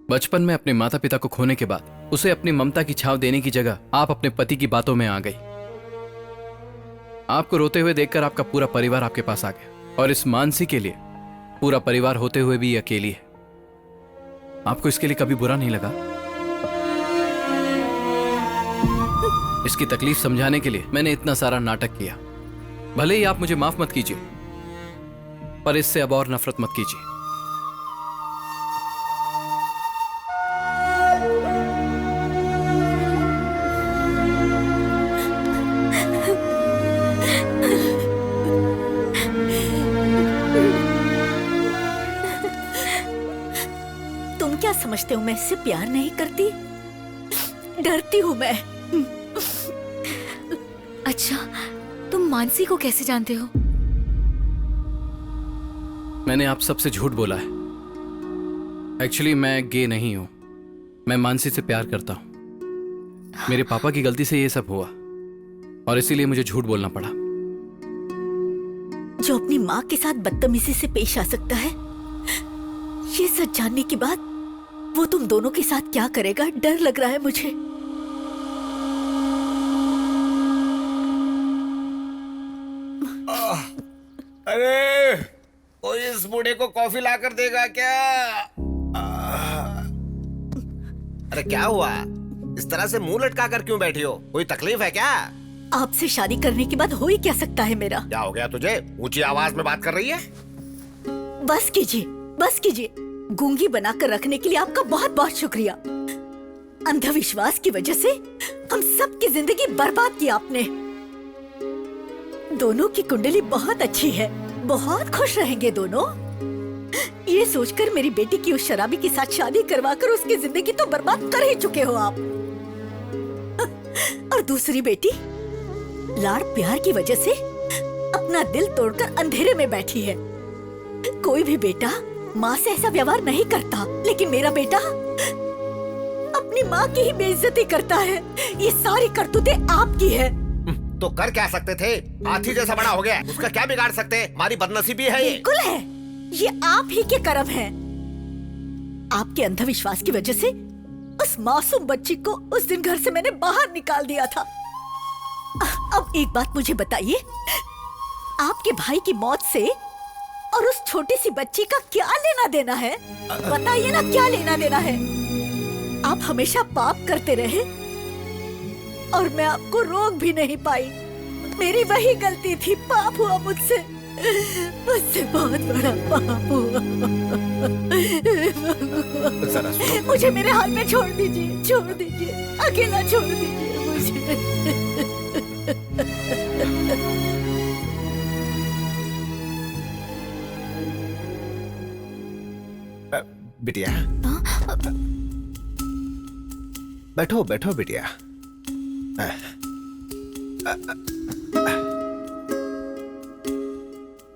बचपन में अपने माता पिता को खोने के बाद उसे अपनी ममता की छाव देने की जगह आप अपने पति की बातों में आ गई। आपको रोते हुए देखकर आपका पूरा परिवार आपके पास आ गया, और इस मानसी के लिए पूरा परिवार होते हुए भी अकेली है। आपको इसके लिए कभी बुरा नहीं लगा? इसकी तकलीफ समझाने के लिए मैंने इतना सारा नाटक किया। भले ही आप मुझे माफ मत कीजिए, पर इससे अब और नफरत मत कीजिए। तुम क्या समझते हो मैं इससे प्यार नहीं करती? डरती हूँ मैं। अच्छा, तुम मानसी को कैसे जानते हो? मैंने आप सबसे झूठ बोला है। एक्चुअली मैं गे नहीं हूं। मैं मानसी से प्यार करता हूं। मेरे पापा की गलती से ये सब हुआ, और इसीलिए मुझे झूठ बोलना पड़ा। जो अपनी माँ के साथ बदतमीजी से पेश आ सकता है, ये सच जानने के बाद वो तुम दोनों के साथ क्या करेगा, डर लग रहा है मुझे। अरे कोई इस बूढ़े को कॉफी लाकर देगा क्या? अरे क्या हुआ? इस तरह से मुंह लटका कर क्यों बैठी हो? कोई तकलीफ है क्या? आपसे शादी करने के बाद हो ही क्या सकता है मेरा? क्या हो गया तुझे? ऊंची आवाज में बात कर रही है। बस कीजिए, बस कीजिए। गूंगी बनाकर रखने के लिए आपका बहुत बहुत शुक्रिया। अंधविश्वास की वजह से हम सबकी जिंदगी बर्बाद की आपने। दोनों की कुंडली बहुत अच्छी है, बहुत खुश रहेंगे दोनों। ये सोचकर मेरी बेटी की उस शराबी के साथ शादी करवाकर उसकी जिंदगी तो बर्बाद कर ही चुके हो आप। और दूसरी बेटी लाड़ प्यार की वजह से अपना दिल तोड़कर अंधेरे में बैठी है। कोई भी बेटा माँ से ऐसा व्यवहार नहीं करता, लेकिन मेरा बेटा अपनी माँ की ही बेइज्जती करता है। ये सारी करतूतें आपकी है। तो कर क्या सकते थे? हाथी जैसा बड़ा हो गया, उसका क्या बिगाड़ सकते? हमारी बदनसीबी है ये। बिल्कुल है, ये आप ही के कर्म है। आपके अंधविश्वास की वजह से उस मासूम बच्ची को उस दिन घर से मैंने बाहर निकाल दिया था। अब एक बात मुझे बताइए, आपके भाई की मौत से और उस छोटी सी बच्ची का क्या लेना देना है? बताइए ना, क्या लेना देना है? आप हमेशा पाप करते रहे और मैं आपको रोक भी नहीं पाई। मेरी वही गलती थी, पाप हुआ मुझसे, मुझसे बहुत बड़ा पाप हुआ। मुझे मेरे हाल में छोड़ दीजिए, छोड़ दीजिए, अकेला छोड़ दीजिए मुझे। बिटिया, बैठो बैठो बिटिया।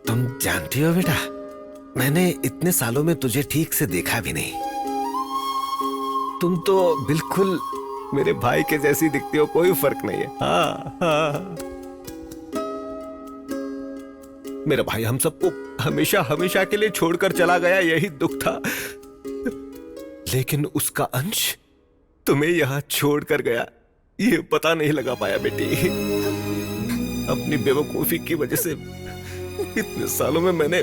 तुम जानती हो बेटा, मैंने इतने सालों में तुझे ठीक से देखा भी नहीं। तुम तो बिल्कुल मेरे भाई के जैसी दिखती हो, कोई फर्क नहीं है। हाँ हाँ, मेरा भाई हम सबको हमेशा हमेशा के लिए छोड़कर चला गया, यही दुख था। लेकिन उसका अंश तुम्हें यहाँ छोड़कर गया, ये पता नहीं लगा पाया बेटी। अपनी बेवकूफी की वजह से इतने सालों में मैंने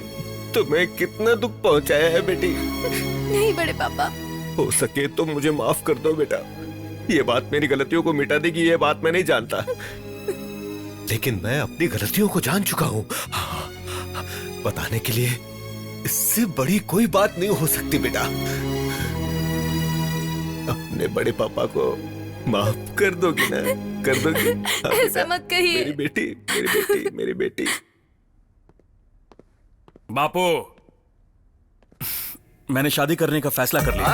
तुम्हें कितना दुख पहुंचाया है बेटी। नहीं बड़े पापा, हो सके तो मुझे माफ कर दो बेटा। ये बात मेरी गलतियों को मिटा देगी, ये बात मैं नहीं जानता, लेकिन मैं अपनी गलतियों को जान चुका हूँ। बताने के लिए इससे बड़ी कोई बात नहीं हो सकती बेटा। अपने बड़े पापा को माफ कर दोगी ना? कर दोगी? ऐसा मत कहिए। मेरी बेटी, मेरी बेटी, मेरी बेटी। बापू, मैंने शादी करने का फैसला कर लिया।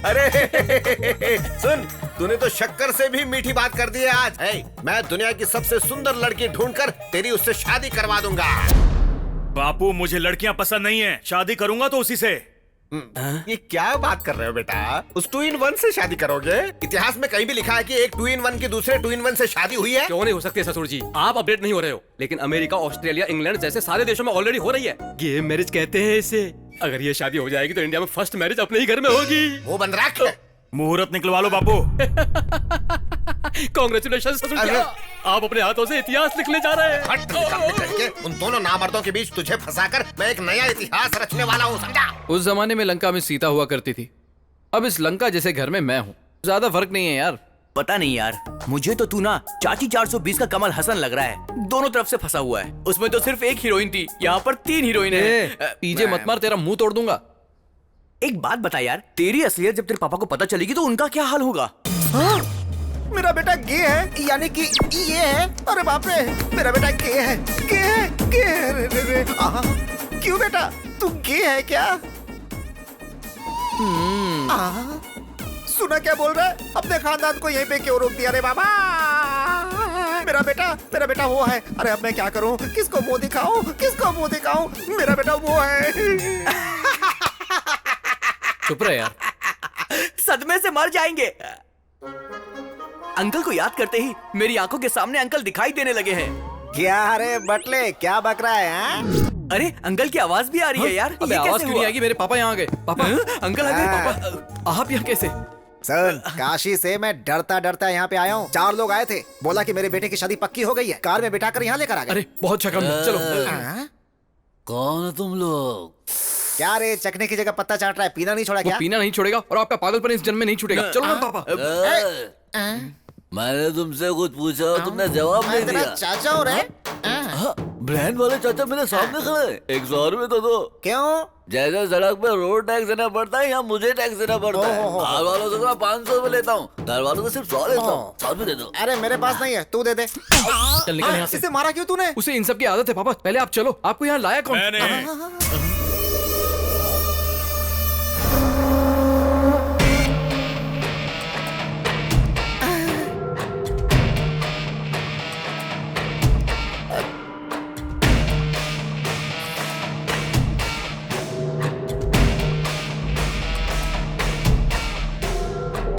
अरे सुन, तूने तो शक्कर से भी मीठी बात कर दी है आज। मैं दुनिया की सबसे सुंदर लड़की ढूंढकर तेरी उससे शादी करवा दूंगा। बापू, मुझे लड़कियां पसंद नहीं है, शादी करूंगा तो उसी से। ये क्या बात कर रहे हो बेटा? उस 2-in-1 से शादी करोगे? इतिहास में कहीं भी लिखा है कि एक 2-in-1 की दूसरे 2-in-1 से शादी हुई है? क्यों नहीं हो सकती ससुर जी? आप अपडेट नहीं हो रहे हो, लेकिन अमेरिका, ऑस्ट्रेलिया, इंग्लैंड जैसे सारे देशों में ऑलरेडी हो रही है। गे मैरिज कहते हैं इसे। अगर ये शादी हो जाएगी तो इंडिया में फर्स्ट मैरिज अपने ही घर में होगी। वो बंद रख। मुहूर्त निकलवा लो बापू। कांग्रेचुलेशन ससुर जी, आप अपने हाथों से इतिहास लिखने जा रहे हैं। उन दोनों नामर्दों के बीच तुझे फंसाकर मैं एक नया इतिहास रचने वाला हूँ, समझा? उस जमाने में लंका में सीता हुआ करती थी, अब इस लंका जैसे घर में मैं हूँ। ज्यादा फर्क नहीं है यार। पता नहीं यार, मुझे तो तू ना चाची 420 का कमल हसन लग रहा है। दोनों तरफ से फंसा हुआ है। उसमें तो सिर्फ एक हीरोइन थी, यहाँ पर 3 हीरोइन है। पीजे मत मार, तेरा मुंह तोड़ दूंगा। एक बात बता यार, तेरी असलियत जब तेरे पापा को पता चलेगी तो उनका क्या हाल होगा? मेरा बेटा गे है, यानी कि ये है। अरे बाप रे, मेरा बेटा गे है, गे है, गे है। रे। क्यों बेटा, तू गे है क्या? सुना क्या बोल रहा है? अपने खानदान को यहीं पे क्यों रोक दिया रे बाबा? मेरा बेटा वो है। अरे अब मैं क्या करूं? किसको मुंह दिखाऊं? किसको मुंह दिखाऊं? मेरा बेटा वो है। चुप रहे यार। सदमे से मर जाएंगे। अंकल को याद करते ही मेरी आंखों के सामने अंकल दिखाई देने लगे हैं। क्या रे बटले, क्या बक रहा है हाँ? अरे अंकल की आवाज भी आ रही है यार। अबे ये आवाज कैसे क्यों हुआ? नहीं आएगी? मेरे पापा यहाँ आ गए। पापा, अंकल आ गए। पापा, आप यहाँ कैसे? सुन, काशी से मैं डरता डरता यहाँ पे आया हूँ। 4 लोग आए थे, बोला कि मेरे बेटे की शादी पक्की हो गई है, कार में बिठाकर यहाँ लेकर आ गए। अरे बहुत अच्छा काम है, चलो। कौन हो तुम लोग? क्या रे, चखने की जगह पत्ता चाट रहा है, पीना नहीं छोड़ा वो क्या? पीना नहीं छोड़ेगा और आपका पागलपन इस जन्म में नहीं छूटेगा। चलो ना पापा। मैंने तुमसे कुछ पूछा, तुमने जवाब नहीं तेरा दिया। चाचा हो रहे? ब्रांड वाले चाचा मेरे सामने खड़े। 100 रुपए तो दो। क्यों? जैसे सड़क पे रोड टैक्स देना पड़ता है, यहाँ मुझे टैक्स देना पड़ता है। बाहर वालों से 500 रुपए लेता हूँ, घर वालों से सिर्फ 100 लेता हूँ। 100 रुपए दे दो। अरे मेरे पास नहीं है, तू दे दे। चल निकल यहाँ से। इसे मारा क्यों तूने? उसे इन सब की आदत है पापा। पहले आप चलो, आपको यहाँ लाया कौन?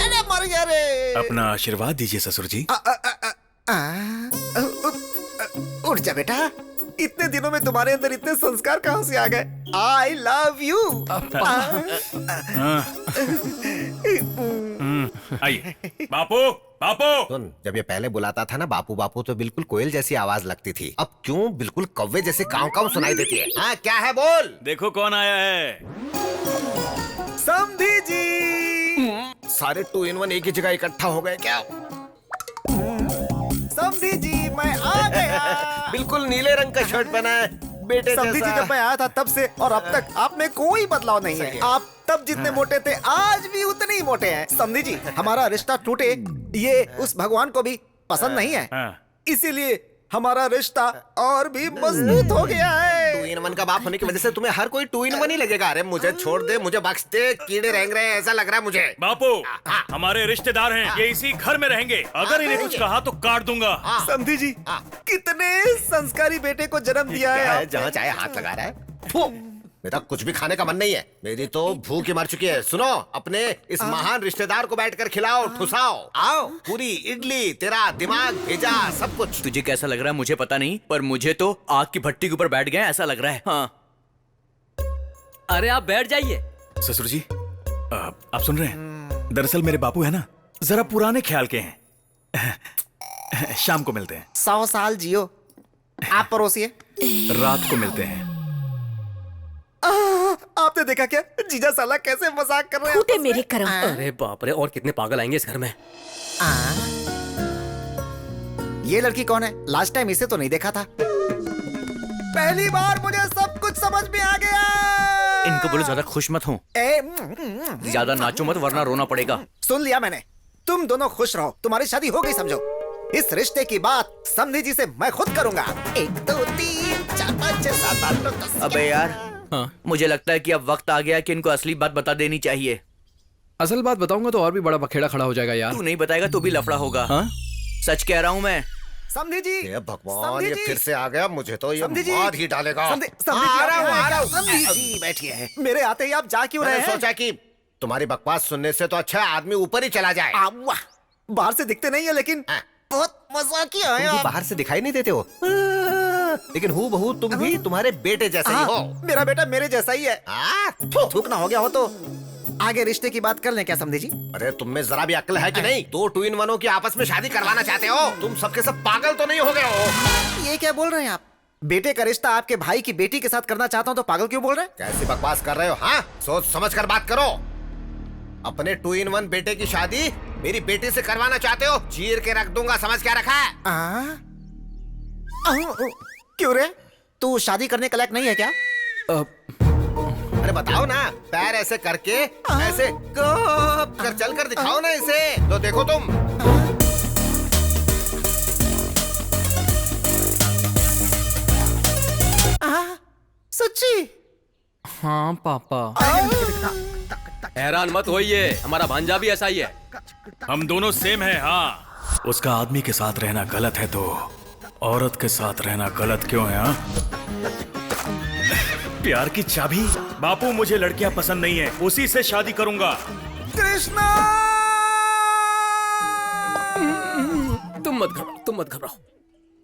अरे मर गया रे। अपना आशीर्वाद दीजिए ससुर जी। उठ जा बेटा, इतने दिनों में तुम्हारे अंदर इतने संस्कार कहाँ से आ गए? आई लव यू। आइए बापू, बापू। सुन, जब ये पहले बुलाता था ना बापू बापू, तो बिल्कुल कोयल जैसी आवाज लगती थी। अब क्यों बिल्कुल कौवे जैसे काव काव सुनाई देती है? हाँ क्या है बोल। देखो कौन आया है। समधी जी। सारे 2 in 1 एक ही जगह इकट्ठा हो गए क्या? समधी जी, मैं आ गया। बिल्कुल नीले रंग का शर्ट पहना है, बेटे समधी जी, जैसा। जब मैं आया था तब से और अब तक आप में कोई बदलाव नहीं है। आप तब जितने मोटे थे, आज भी उतने ही मोटे हैं। समधी जी, हमारा रिश्ता टूटे ये उस भगवान को भी पसंद नहीं है, इसीलिए हमारा रिश्ता और भी मजबूत हो गया है। 2 in 1 का बाप होने की वजह से तुम्हें हर कोई 2 in 1 ही लगेगा। अरे मुझे छोड़ दे, मुझे बख्श दे, कीड़े रेंग रहे हैं ऐसा लग रहा है मुझे। बापू, हमारे रिश्तेदार हैं, ये इसी घर में रहेंगे। अगर इन्हें कुछ कहा तो काट दूंगा। समधी जी, कितने संस्कारी बेटे को जन्म दिया है आपने। जहाँ चाहे हाथ लगा रहा है। बेटा कुछ भी खाने का मन नहीं है, मेरी तो भूख ही मर चुकी है। सुनो, अपने इस महान रिश्तेदार को बैठकर खिलाओ, ठुसाओ। आओ, पूरी इडली, तेरा दिमाग भेजा, सब कुछ। तुझे कैसा लग रहा है मुझे पता नहीं, पर मुझे तो आग की भट्टी के ऊपर बैठ गए ऐसा लग रहा है। हाँ। अरे आप बैठ जाइए। ससुर जी, आप सुन रहे हैं? दरअसल मेरे बापू है ना, जरा पुराने ख्याल के हैं। शाम को मिलते हैं। 100 साल जियो। आप परोसिए। रात को मिलते हैं। आपने देखा क्या, जीजा साला कैसे मजाक कर रहे हैं? फूटे मेरे कर्म। अरे बाप रे, और कितने पागल आएंगे इस घर में। ये लड़की कौन है? लास्ट टाइम इसे तो नहीं देखा था। पहली बार मुझे सब कुछ समझ में आ गया। इनको बोलो ज्यादा खुश मत हो, ज्यादा नाचो मत वरना रोना पड़ेगा। सुन लिया मैंने, तुम दोनों खुश रहो, तुम्हारी शादी हो गई समझो। इस रिश्ते की बात समधी जी से मैं खुद करूंगा। 1 2 3 4 5 6 7 8 9 10। अबे यार, मुझे लगता है कि अब वक्त आ गया कि इनको असली बात बता देनी चाहिए। असल बात बताऊंगा तो और भी बड़ा बखेड़ा खड़ा हो जाएगा यार। तू नहीं बताएगा तो भी लफड़ा होगा। सच कह रहा हूँ मैं। समधी जी, ये भगवान, ये फिर से आ गया, मुझे तो ये समधी जी, मार ही डालेगा। समधी जी, आ रहा हूँ। समधी जी बैठिए। मेरे आते ही आप जा क्यों रहे मैंने हैं? सोचा कि तुम्हारी बकवास सुनने से तो अच्छा है आदमी ऊपर ही चला जाए। वाह, बाहर से दिखते नहीं है लेकिन बहुत मजाकिया है तुम भी आप। बाहर से दिखाई नहीं देते हो, लेकिन हूँ बहू तुम भी तुम्हारे बेटे जैसे ही हो। मेरा बेटा मेरे जैसा ही है। थूक ना हो गया हो तो आगे रिश्ते की बात कर लें क्या समधी जी? अरे तुम में जरा भी अक्ल है कि नहीं? 2 2 in 1 की आपस में शादी करवाना चाहते हो? तुम सबके सब पागल तो नहीं हो गए हो? ये क्या बोल रहे हैं आप? बेटे का रिश्ता आपके भाई की बेटी के साथ करना चाहता हूँ तो पागल क्यों बोल रहे हैं? कैसी बकवास कर रहे हो? हाँ, सोच समझ कर बात करो। अपने 2 in 1 बेटे की शादी मेरी बेटी से करवाना चाहते हो? चीर के रख दूंगा, समझ क्या रखा है? क्यों रे, तू शादी करने के लायक नहीं है क्या? अरे बताओ ना, पैर ऐसे करके ऐसे कर चल कर दिखाओ ना इसे, तो देखो तुम। सच्ची? हाँ पापा। हैरान मत होइए, हमारा भांजा भी ऐसा ही है। हम दोनों सेम हैं। हाँ, उसका आदमी के साथ रहना गलत है तो औरत के साथ रहना गलत क्यों है? हाँ, प्यार की चाबी। बापू, मुझे लड़कियां पसंद नहीं है, उसी से शादी करूंगा। कृष्णा, तुम मत घबराओ, तुम मत घबराओ।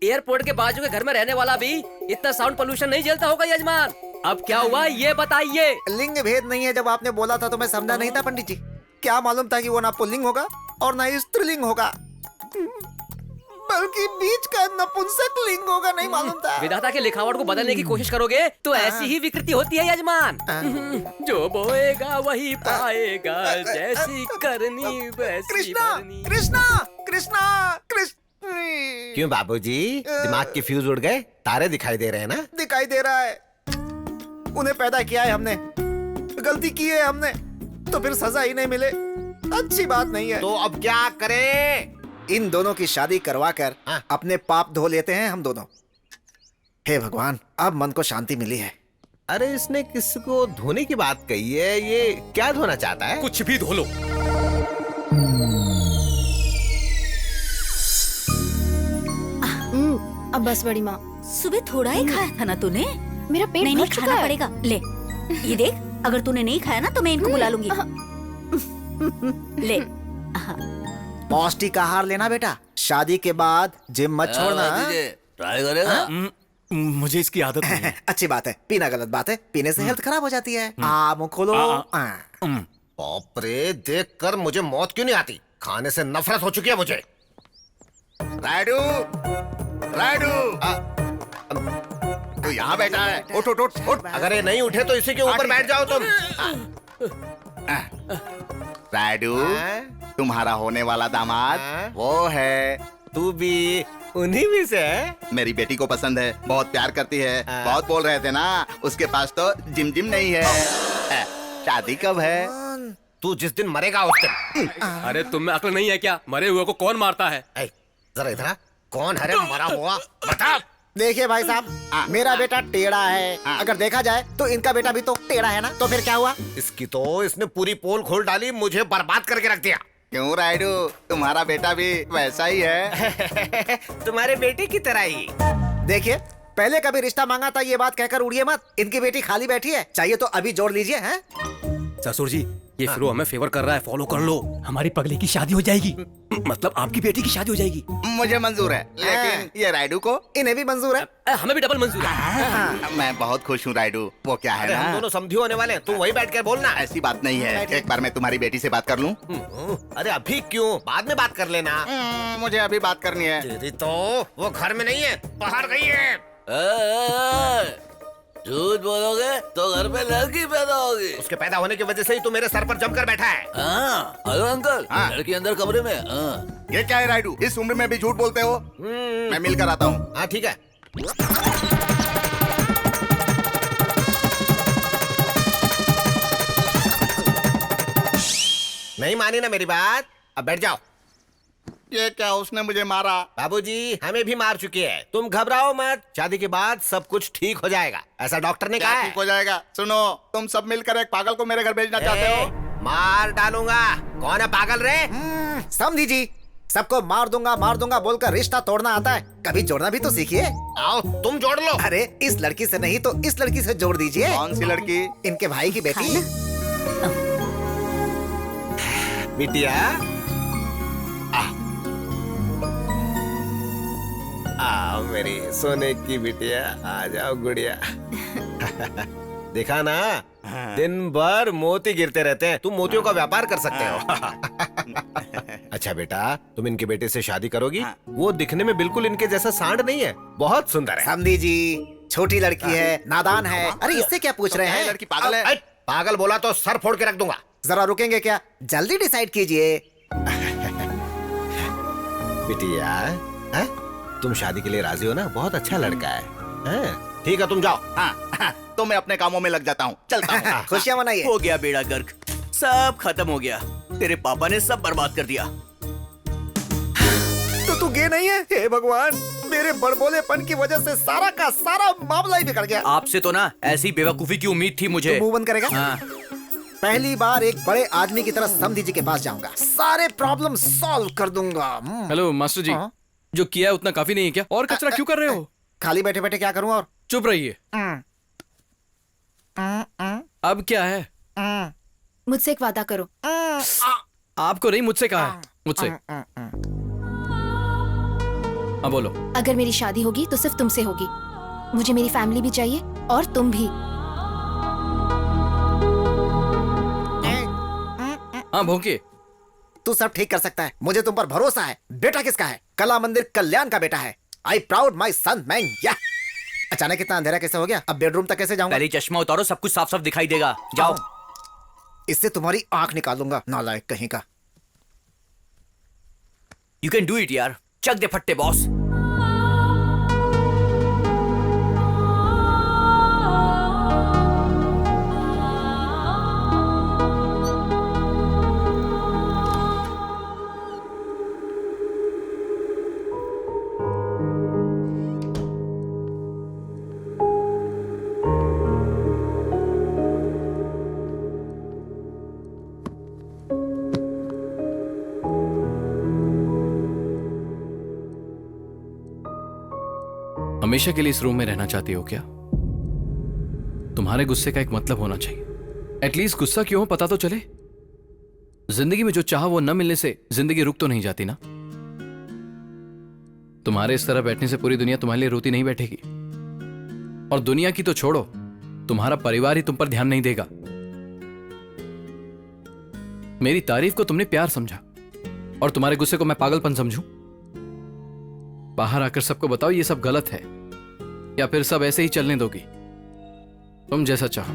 एयरपोर्ट के बाजू के घर में रहने वाला भी इतना साउंड पोल्यूशन नहीं झेलता होगा यजमान। अब क्या हुआ ये बताइए। लिंग भेद नहीं है, जब आपने बोला था तो मैं समझा नहीं था पंडित जी। क्या मालूम था कि वो ना पुल्लिंग होगा और ना ही स्त्रीलिंग होगा, बल्कि बीच का नपुंसक लिंग होगा, नहीं मालूम था। विधाता के लिखावट को बदलने की कोशिश करोगे तो ऐसी ही विकृति होती है यजमान। जो बोएगा वही पाएगा, जैसी करनी वैसी कृष्णा, भरनी। कृष्णा कृष्णा कृष्ण। क्यों बाबूजी, दिमाग के फ्यूज उड़ गए? तारे दिखाई दे रहे हैं ना? दिखाई दे रहा है। उन्हें पैदा किया है हमने, गलती की है हमने, तो फिर सजा ही नहीं मिले अच्छी बात नहीं है। तो अब क्या करें? इन दोनों की शादी करवा कर अपने पाप धो लेते हैं हम दोनों। हे भगवान, अब मन को शांति मिली है। अरे इसने किसको धोने की बात कही है? ये क्या धोना चाहता है? कुछ भी धो लो। अब बस बड़ी माँ। सुबह थोड़ा ही खाया था ना तूने? मेरा पेट नहीं भर नहीं, चुका खाना है। पड़ेगा। ले ये देख, अगर तूने नहीं खाया ना तो मैं इनको बुला लूंगी। ले पौष्टिक आहार लेना बेटा, शादी के बाद जिम मत छोड़ना। ट्राई करेगा? मुझे इसकी आदत नहीं है। अच्छी बात है, पीना गलत बात है, पीने से हेल्थ खराब हो जाती है। मुंह खोलो। बाप रे, देख कर मुझे मौत क्यों नहीं आती? खाने से नफरत हो चुकी है मुझे। राइडू, राइडू, तू यहाँ बैठा है, उठ उठ उठ उठ। अगर ये नहीं उठे तो इसी के ऊपर बैठ जाओ तुम। राइडू, तुम्हारा होने वाला दामाद वो है। तू भी उन्हीं में से है? मेरी बेटी को पसंद है, बहुत प्यार करती है। बहुत बोल रहे थे ना, उसके पास तो जिम जिम नहीं है। शादी कब है? तू जिस दिन मरेगा उस दिन। अरे तुम में अक्ल नहीं है क्या? मरे हुए को कौन मारता है? जरा इधर आ। कौन है रे मरा हुआ? बता। देखिए भाई साहब, मेरा बेटा टेढ़ा है। अगर देखा जाए तो इनका बेटा भी तो टेढ़ा है ना, तो फिर क्या हुआ? इसकी तो इसने पूरी पोल खोल डाली, मुझे बर्बाद करके रख दिया। क्यों राइडू, तुम्हारा बेटा भी वैसा ही है। तुम्हारे बेटे की तरह ही। देखिए, पहले कभी रिश्ता मांगा था ये बात कहकर उड़िए मत। इनकी बेटी खाली बैठी है, चाहिए तो अभी जोड़ लीजिए। हैं? ससुर जी, ये फिरो हमें फेवर कर रहा है, फॉलो कर लो। हमारी पगली की शादी हो जाएगी, मतलब आपकी बेटी की शादी हो जाएगी। मुझे मंजूर है, लेकिन ये राइडू को? इन्हें भी मंजूर है। हमें भी डबल मंजूर है। मैं बहुत खुश हूँ राइडू। वो क्या है ना, हम दोनों समझी होने वाले हैं, तू वही बैठ कर बोलना। ऐसी बात नहीं है। एक बार मैं तुम्हारी बेटी से बात कर लूँ? अरे अभी क्यों, बाद में बात कर लेना। मुझे अभी बात करनी है। तेरी तो वो घर में नहीं है, बाहर गई है। झूठ बोलोगे तो घर पे लड़की पैदा होगी। उसके पैदा होने की वजह से ही तू मेरे सर पर जमकर बैठा है। हेलो अंकल, लड़की अंदर कमरे में। ये क्या है राइडू, इस उम्र में भी झूठ बोलते हो? मैं मिलकर आता हूँ। हाँ ठीक है। नहीं मानी ना मेरी बात, अब बैठ जाओ। ये क्या, उसने मुझे मारा? बाबूजी हमें भी मार चुकी है, तुम घबराओ मत। शादी के बाद सब कुछ ठीक हो जाएगा, ऐसा डॉक्टर ने कहा है। ठीक हो जाएगा? सुनो, तुम सब मिलकर एक पागल को मेरे घर भेजना चाहते हो? मार डालूंगा। कौन है पागल रे? समझी जी, सबको मार दूंगा बोलकर रिश्ता तोड़ना आता है, कभी जोड़ना भी तो सीखिए। आओ तुम जोड़ लो। अरे इस लड़की से नहीं तो इस लड़की से जोड़ दीजिए। कौन सी लड़की? इनके भाई की बेटी। बिटिया आओ मेरी सोने की बिटिया, आ जाओ गुड़िया। देखा ना, दिन भर मोती गिरते रहते हैं, तुम मोतियों का व्यापार कर सकते हो। अच्छा बेटा, तुम इनके बेटे से शादी करोगी? वो दिखने में बिल्कुल इनके जैसा सांड नहीं है, बहुत सुंदर है। समझी जी, छोटी लड़की है, नादान है। अरे इससे क्या पूछ रहे हैं? लड़की पागल है। पागल बोला तो सर फोड़ के रख दूंगा। जरा रुकेंगे क्या? जल्दी डिसाइड कीजिए। बिटिया तुम शादी के लिए राजी हो ना? बहुत अच्छा लड़का है। ठीक है तुम जाओ। हाँ, तो मैं अपने कामों में लग जाता हूँ, चलता हूँ। खुशियाँ मनाइए। हो गया बेड़ा गर्क, सब खत्म हो गया। तेरे पापा ने सब बर्बाद कर दिया। तो तू गे नहीं है? हे भगवान, मेरे बड़बोलेपन की वजह से सारा का सारा मामला ही बिगड़ गया। आपसे तो ना ऐसी बेवकूफी की उम्मीद थी मुझे। तो मुंह बंद करेगा? हाँ। पहली बार एक बड़े आदमी की तरह समधी जी के पास जाऊंगा, सारे प्रॉब्लम सॉल्व कर दूंगा। हेलो मास्टर जी, जो किया है उतना काफी नहीं है क्या? और कचरा क्यों कर रहे हो? खाली बैठे बैठे क्या करूं? और चुप रहिए। अब क्या है? मुझसे एक वादा करो। आपको नहीं, मुझसे कहा है। मुझसे। हाँ बोलो। अगर मेरी शादी होगी तो सिर्फ तुमसे होगी। मुझे मेरी फैमिली भी चाहिए और तुम भी। हाँ भोंके, तू सब ठीक कर सकता है, मुझे तुम पर भरोसा है। बेटा किसका है? कला मंदिर कल्याण का बेटा है। I proud my son man. या अचानक इतना अंधेरा कैसे हो गया? अब बेडरूम तक कैसे जाऊंगा? पहले चश्मा उतारो, सब कुछ साफ साफ दिखाई देगा। जाओ। इससे तुम्हारी आंख निकालूंगा, नालायक कहीं का। यू कैन डू इट यार, चक दे फट्टे बॉस। हमेशा के लिए इस रूम में रहना चाहती हो क्या? तुम्हारे गुस्से का एक मतलब होना चाहिए। एटलीस्ट गुस्सा क्यों हो पता तो चले। जिंदगी में जो चाह वो न मिलने से जिंदगी रुक तो नहीं जाती ना। तुम्हारे इस तरह बैठने से पूरी दुनिया तुम्हारे लिए रोती नहीं बैठेगी। और दुनिया की तो छोड़ो, तुम्हारा परिवार ही तुम पर ध्यान नहीं देगा। मेरी तारीफ को तुमने प्यार समझा और तुम्हारे गुस्से को मैं पागलपन समझूं? बाहर आकर सबको बताओ ये सब गलत है, या फिर सब ऐसे ही चलने दोगी? तुम जैसा चाहो।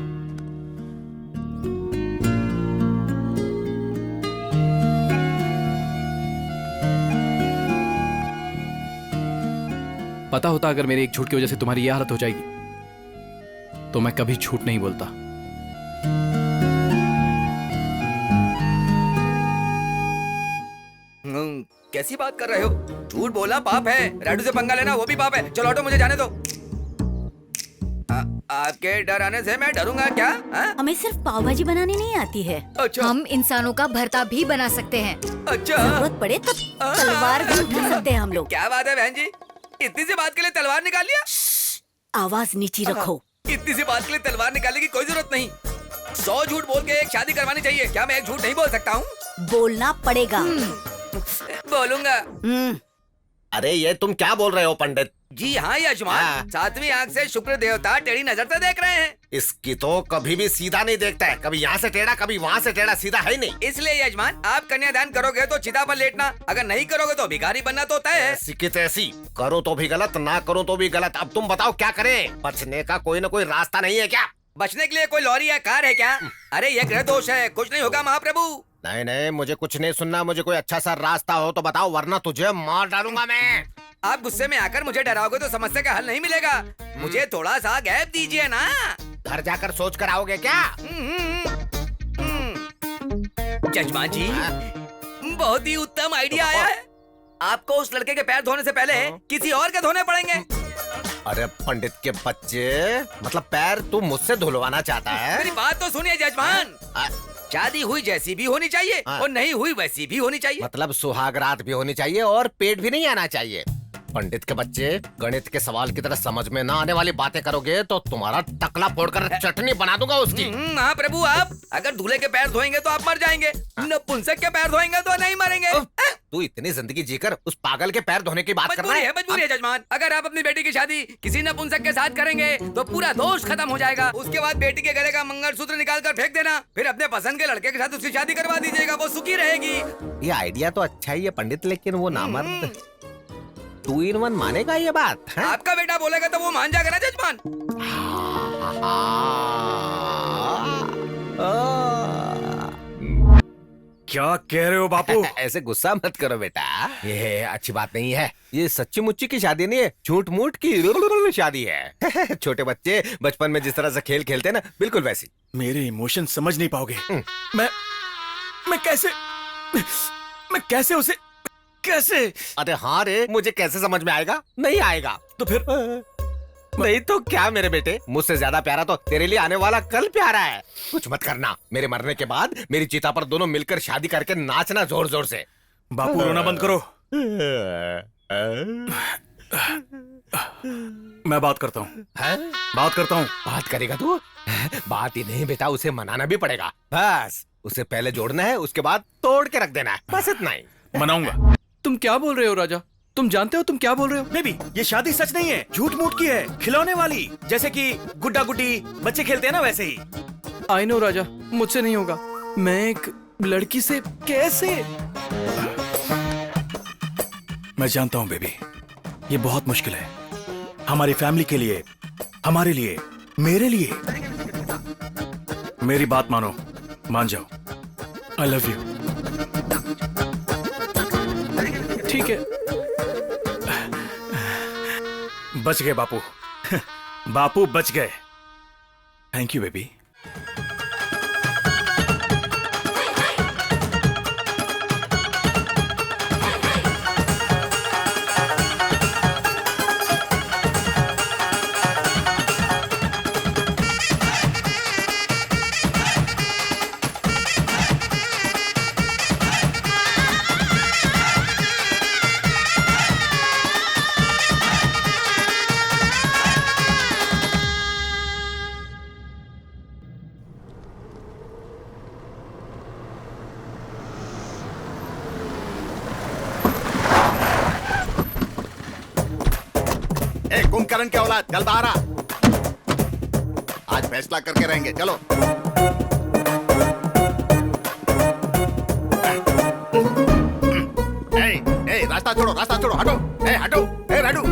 पता होता अगर मेरी एक झूठ की वजह से तुम्हारी यह हालत हो जाएगी तो मैं कभी झूठ नहीं बोलता। कैसी बात कर रहे हो? झूठ बोलना पाप है, राडू से पंगा लेना वो भी पाप है। चलो हटो, मुझे जाने दो। आपके डर आने से मैं डरूंगा क्या? हमें सिर्फ पाव भाजी बनानी नहीं आती है। अच्छा। हम इंसानों का भरता भी बना सकते हैं। अच्छा। जरूरत पड़े तो तलवार भी उठा सकते हैं हम लोग। क्या बात है बहन जी, इतनी सी बात के लिए तलवार निकाल लिया? आवाज नीची रखो। इतनी सी बात के लिए तलवार निकालने की कोई जरूरत नहीं। 100 झूठ बोल के एक शादी करवानी चाहिए। क्या मैं एक झूठ नहीं बोल सकता हूँ? बोलना पड़ेगा। बोलूंगा। अरे ये तुम क्या बोल रहे हो पंडित? जी हाँ यजमान, 7वीं आंख से शुक्र देवता टेढ़ी नजर से देख रहे हैं। इसकी तो कभी भी सीधा नहीं देखता है, कभी यहाँ से टेढ़ा कभी वहाँ से टेढ़ा, सीधा है ही नहीं। इसलिए यजमान, आप कन्यादान करोगे तो चिता पर लेटना, अगर नहीं करोगे तो भिखारी बनना तो तय है। ऐसी की तैसी, करो तो भी गलत, ना करो तो भी गलत। अब तुम बताओ क्या करें? बचने का कोई ना कोई रास्ता नहीं है क्या? बचने के लिए कोई लॉरी या कार है क्या? अरे ये ग्रह दोष है, कुछ नहीं होगा महाप्रभु। नहीं नहीं, मुझे कुछ नहीं सुनना। मुझे कोई अच्छा सा रास्ता हो तो बताओ, वरना तुझे मार डालूंगा मैं। आप गुस्से में आकर मुझे डराओगे तो समस्या का हल नहीं मिलेगा। मुझे थोड़ा सा गैप दीजिए ना। घर जाकर सोच कर आओगे क्या? जजमान जी, बहुत ही उत्तम आइडिया आया है। आपको उस लड़के के पैर धोने से पहले किसी और के धोने पड़ेंगे। अरे पंडित के बच्चे, मतलब पैर तू मुझसे धुलवाना चाहता है? मेरी बात तो सुनिए जजमान। शादी हुई जैसी भी होनी चाहिए और नहीं हुई वैसी भी होनी चाहिए। मतलब सुहाग रात भी होनी चाहिए और पेट भी नहीं आना चाहिए। पंडित के बच्चे, गणित के सवाल की तरह समझ में ना आने वाली बातें करोगे तो तुम्हारा टकला फोड़कर चटनी बना दूंगा उसकी। हाँ प्रभु, आप अगर दूल्हे के पैर धोएंगे तो आप मर जाएंगे, नपुंसक के पैर धोएंगे तो नहीं मरेंगे। तू इतनी जिंदगी जीकर उस पागल के पैर धोने की बात कर रहा है? मजबूरी है जजमान। अगर आप अपनी बेटी की शादी किसी नपुंसक के साथ करेंगे तो पूरा दोष खत्म हो जाएगा। उसके बाद बेटी के गले का मंगलसूत्र निकाल कर फेंक देना, फिर अपने पसंद के लड़के के साथ उसकी शादी करवा दीजिएगा, वो सुखी रहेगी। ये आइडिया तो अच्छा ही है पंडित, लेकिन वो नामर्द 2 in 1 मानेगा ये बात? आपका बेटा बोलेगा तो वो मान जाएगा ना जजमान। क्या कह रहे हो बापू? ऐसे गुस्सा मत करो बेटा, ये अच्छी बात नहीं है। ये सच्ची मुच्ची की शादी नहीं है, झूठ मूठ की शादी है। छोटे बच्चे बचपन में जिस तरह से खेल खेलते हैं ना, बिल्कुल वैसी। मेरे इमोशन समझ नहीं पाओगे। मैं कैसे उसे कैसे? अरे हाँ रे, मुझे कैसे समझ में आएगा? नहीं आएगा तो फिर नहीं तो क्या मेरे बेटे, मुझसे ज्यादा प्यारा तो तेरे लिए आने वाला कल प्यारा है। कुछ मत करना, मेरे मरने के बाद मेरी चिता पर दोनों मिलकर शादी करके नाचना जोर जोर से। बापू रोना बंद करो। मैं बात करता हूँ। बात करेगा तू? बात ही नहीं बेटा, उसे मनाना भी पड़ेगा। बस उसे पहले जोड़ना है, उसके बाद तोड़ के रख देना है, बस इतना ही। मनाऊंगा। तुम क्या बोल रहे हो राजा? तुम जानते हो तुम क्या बोल रहे हो? बेबी, ये शादी सच नहीं है, झूठ मूठ की है, खिलौने वाली, जैसे कि गुड्डा गुड्डी बच्चे खेलते हैं ना वैसे ही। आई नो राजा, मुझसे नहीं होगा। मैं एक लड़की से कैसे? मैं जानता हूँ बेबी, ये बहुत मुश्किल है हमारी फैमिली के लिए, हमारे लिए, मेरे लिए। मेरी बात मानो, मान जाओ। आई लव यू। ठीक है। बच गए बापू। बापू बच गए। Thank you baby. कुंभकर्ण के औलाद, जल्द बाहर आ। आज फैसला करके रहेंगे, चलो। रास्ता छोड़ो, रास्ता छोड़ो, हटो। हटो। राइडू,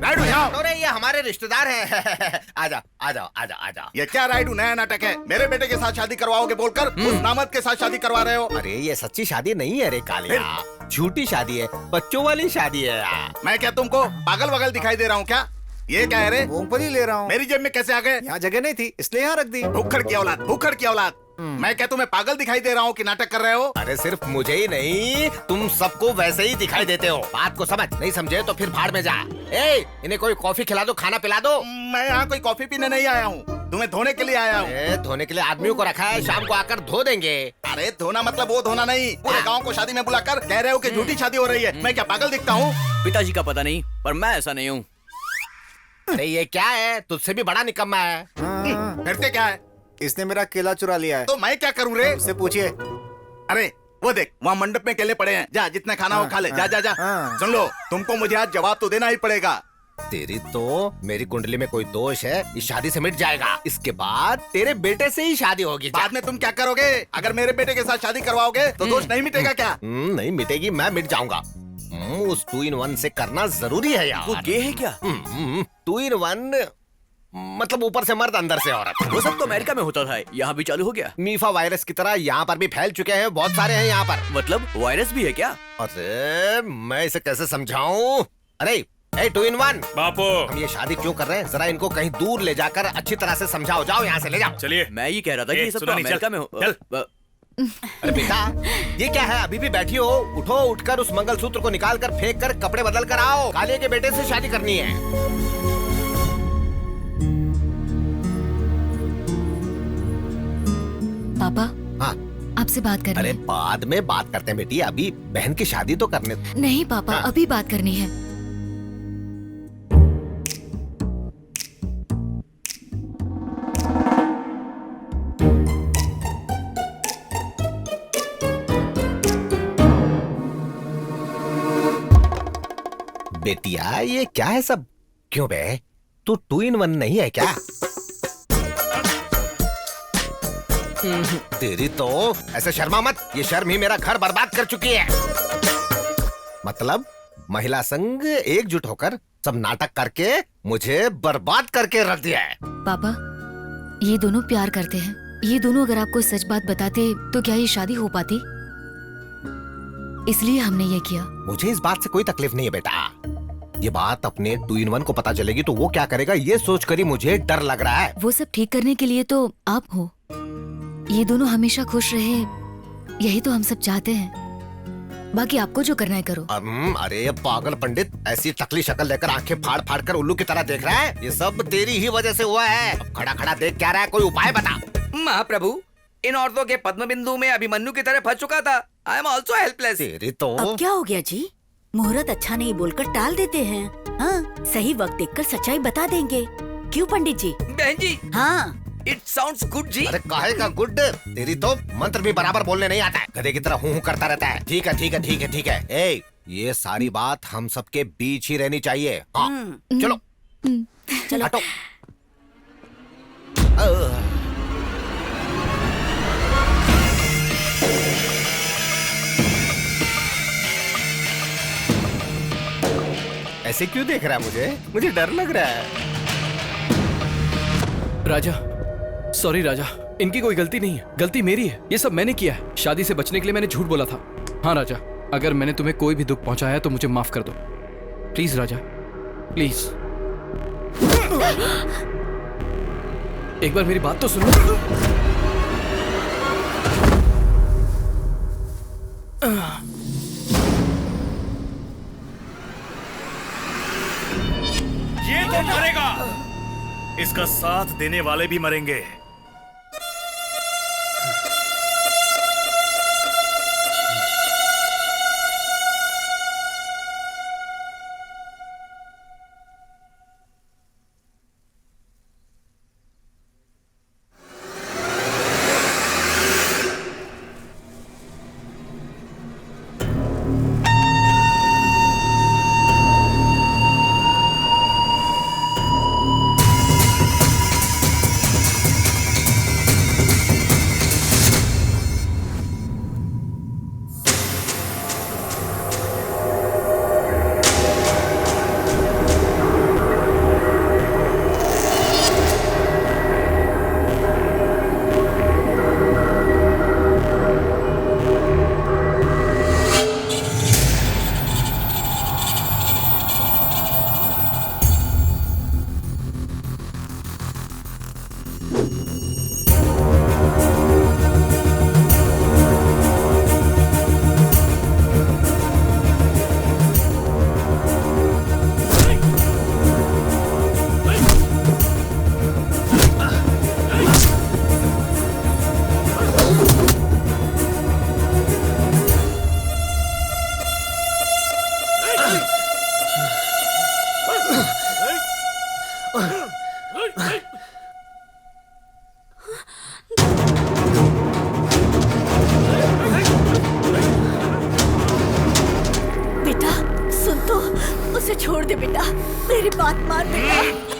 राइडू यहाँ। अरे ये हमारे रिश्तेदार हैं। आजा, आजा, आजा, आजा। ये क्या राइडू नया नाटक है? मेरे बेटे के साथ शादी करवाओगे बोलकर उस नामद के साथ शादी करवा रहे हो। अरे ये सच्ची शादी नहीं है रे कालिया, झूठी शादी है, बच्चों वाली शादी है यार। मैं क्या तुमको पागल वगल दिखाई दे रहा हूँ क्या? ये क्या है रे? मूंगफली ले रहा हूँ। मेरी जेब में कैसे आ गए? यहाँ जगह नहीं थी इसलिए यहाँ रख दी। भूखड़ की औलाद, भूखड़ की औलाद। मैं क्या तुम्हें पागल दिखाई दे रहा हूँ कि नाटक कर रहे हो? अरे सिर्फ मुझे ही नहीं, तुम सबको वैसे ही दिखाई देते हो। बात को समझ, नहीं समझे तो फिर भाड़ में जा। इन्हें कोई कॉफी खिला दो, खाना पिला दो। मैं यहाँ कोई कॉफी पीने नहीं आया हूँ, तुम्हें धोने के लिए आया हूँ। धोने के लिए आदमियों को रखा है, शाम को आकर धो देंगे। अरे धोना मतलब वो धोना नहीं। पूरे गाँव को शादी में बुलाकर कह रहे हो कि झूठी शादी हो रही है। मैं क्या पागल दिखता हूँ? पिताजी का पता नहीं, पर मैं ऐसा नहीं हूँ। अरे ये क्या है, तुझसे भी बड़ा निकम्मा है। फिरते क्या है? इसने मेरा केला चुरा लिया है। तो मैं क्या करूँ रे? उससे पूछिए। अरे वो देख, वहाँ मंडप में केले पड़े हैं, जा जितना खाना हो खा ले। जा जा जा। सुन लो, तुमको मुझे आज जवाब तो देना ही पड़ेगा। तेरी तो मेरी कुंडली में कोई दोष है, इस शादी से मिट जाएगा। इसके बाद तेरे बेटे से ही शादी होगी। बाद में तुम क्या करोगे? अगर मेरे बेटे के साथ शादी करवाओगे तो दोष नहीं मिटेगा क्या? नहीं मिटेगी, मैं मिट जाऊंगा। उस 2 in 1 से करना जरूरी है यार। वो गे है क्या? 2 in 1 मतलब ऊपर से मर्द अंदर से औरत। वो सब तो अमेरिका में होता था, यहाँ भी चालू हो गया। मीफा वायरस की तरह यहाँ पर भी फैल चुके हैं, बहुत सारे हैं यहाँ पर। मतलब वायरस भी है क्या? अरे मैं इसे कैसे समझाऊं? अरे 2 in 1 बापू, हम ये शादी क्यों कर रहे हैं? जरा इनको कहीं दूर ले जाकर अच्छी तरह से समझाओ। जाओ यहाँ से ले जाओ। चलिए। मैं ये कह रहा था कि ये सब तो अमेरिका में हो। अरे बेटा, ये क्या है? अभी भी बैठी हो? उठो, उठकर उस मंगलसूत्र को निकाल कर फेंक कर कपड़े बदल कर आओ। काले के बेटे से शादी करनी है। पापा, हाँ आपसे बात करनी अरे है। बाद में बात करते हैं बेटी, अभी बहन की शादी तो करने। नहीं पापा, हाँ। अभी बात करनी है। बेटिया ये क्या है सब? क्यों बे, तू 2 in 1 नहीं है क्या? तेरी तो ऐसे शर्मा मत, ये शर्म ही मेरा घर बर्बाद कर चुकी है। मतलब महिला संघ एकजुट होकर सब नाटक करके मुझे बर्बाद करके रख दिया है। पापा, ये दोनों प्यार करते हैं। ये दोनों अगर आपको सच बात बताते तो क्या ये शादी हो पाती? इसलिए हमने ये किया। मुझे इस बात से कोई तकलीफ नहीं है बेटा। ये बात अपने 2 in 1 को पता चलेगी तो वो क्या करेगा, ये सोचकर ही मुझे डर लग रहा है। वो सब ठीक करने के लिए तो आप हो। ये दोनों हमेशा खुश रहे, यही तो हम सब चाहते हैं। बाकी आपको जो करना है करो। अरे पागल पंडित, ऐसी टकली शक्ल लेकर आंखें फाड़ फाड़ कर उल्लू की तरह देख रहा है? ये सब तेरी ही वजह से हुआ है। अब खड़ा खड़ा देख क्या रहा है? कोई उपाय बता। महाप्रभु, इन औरतों के पद्म बिंदु में अभिमन्यु की तरह फंस चुका था। I am also helpless. तेरी तो अब क्या हो गया जी? मुहूर्त अच्छा नहीं बोलकर टाल देते हैं। हाँ, सही वक्त देखकर सच्चाई बता देंगे। क्यों पंडित जी? बहन जी। हाँ, इट साउंड्स गुड जी। अरे काहे का गुड? तेरी तो मंत्र भी बराबर बोलने नहीं आता है, गधे की तरह हूँ करता रहता है। ठीक है ठीक है ठीक है ठीक है। ए, ये सारी बात हम सबके बीच ही रहनी चाहिए। हाँ, चलो चलो हटो। ऐसे क्यों देख रहा है मुझे? मुझे डर लग रहा है। राजा, सॉरी राजा, इनकी कोई गलती नहीं है, गलती मेरी है। ये सब मैंने किया है। शादी से बचने के लिए मैंने झूठ बोला था। हाँ राजा, अगर मैंने तुम्हें कोई भी दुख पहुंचाया है तो मुझे माफ कर दो प्लीज राजा, प्लीज। एक बार मेरी बात तो सुनो। ये तो मरेगा, इसका साथ देने वाले भी मरेंगे। बेटा सुन तो, उसे छोड़ दे बेटा, मेरी बात मान बेटा।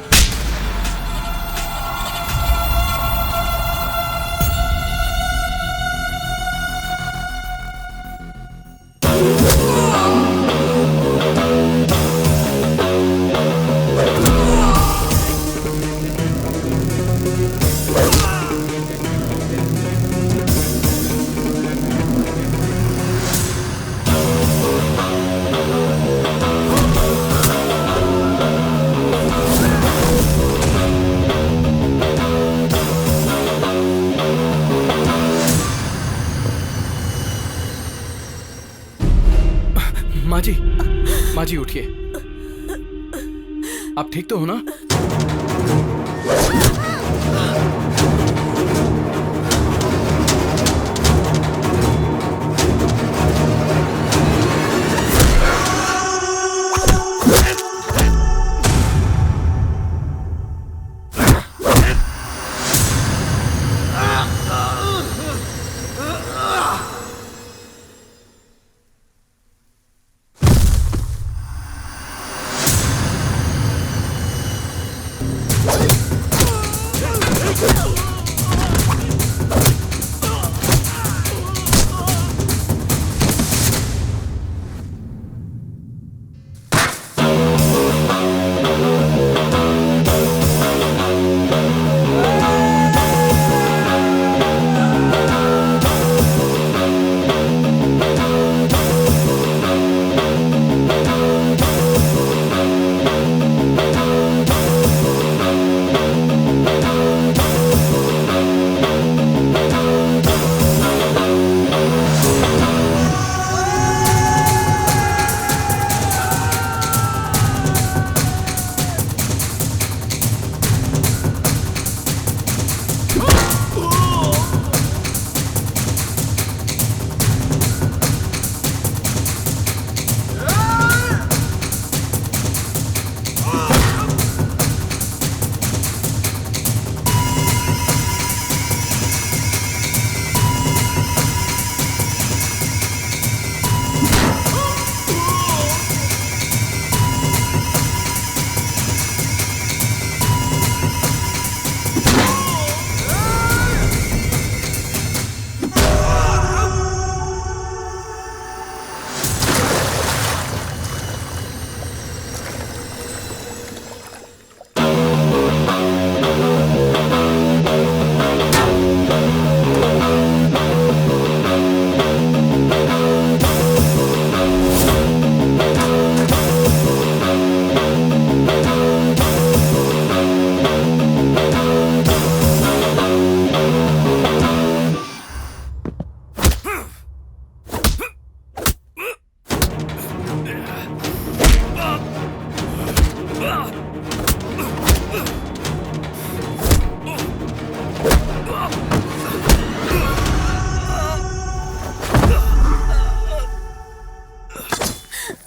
माँ जी उठिए, आप ठीक तो हो ना?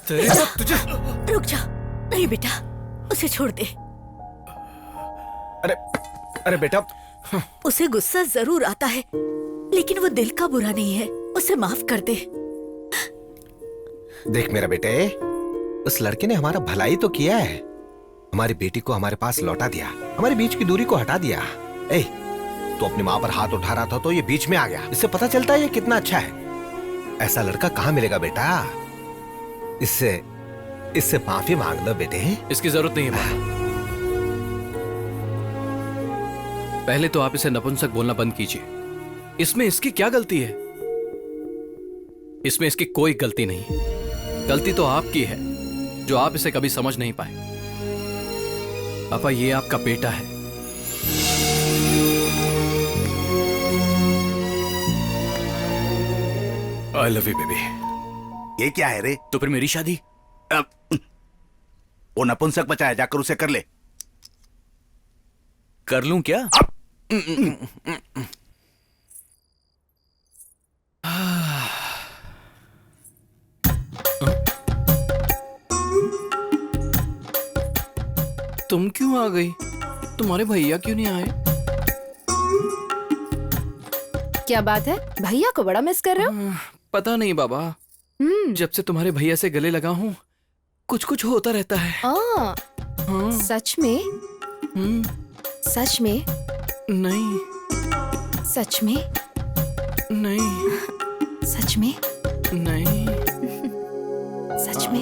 तुझे रुक जा। नहीं बेटा, उसे छोड़ दे। अरे अरे बेटा, उसे गुस्सा जरूर आता है, लेकिन वो दिल का बुरा नहीं है। उसे माफ कर दे। देख मेरा बेटे, उस लड़के ने हमारा भलाई तो किया है, हमारी बेटी को हमारे पास लौटा दिया, हमारे बीच की दूरी को हटा दिया। ए, तो अपनी माँ पर हाथ उठा रहा था तो ये बीच में आ गया। इससे पता चलता है ये कितना अच्छा है। ऐसा लड़का कहाँ मिलेगा बेटा? इससे माफी मांग लो बेटे। इसकी जरूरत नहीं है पापा। पहले तो आप इसे नपुंसक बोलना बंद कीजिए। इसमें इसकी क्या गलती है? इसमें इसकी कोई गलती नहीं। गलती तो आपकी है जो आप इसे कभी समझ नहीं पाए। पापा, ये आपका बेटा है। आई लव यू बेबी। ये क्या है रे? तो फिर मेरी शादी? वो नपुंसक बचा है, जाकर उसे कर ले। कर लूं क्या? तुम क्यों आ गई? तुम्हारे भैया क्यों नहीं आए? क्या बात है, भैया को बड़ा मिस कर रहे हो? पता नहीं बाबा, जब से तुम्हारे भैया से गले लगा हूँ कुछ कुछ होता रहता है। हाँ। सच में? सच में? नहीं। सच में? नहीं। सच में? नहीं। सच में?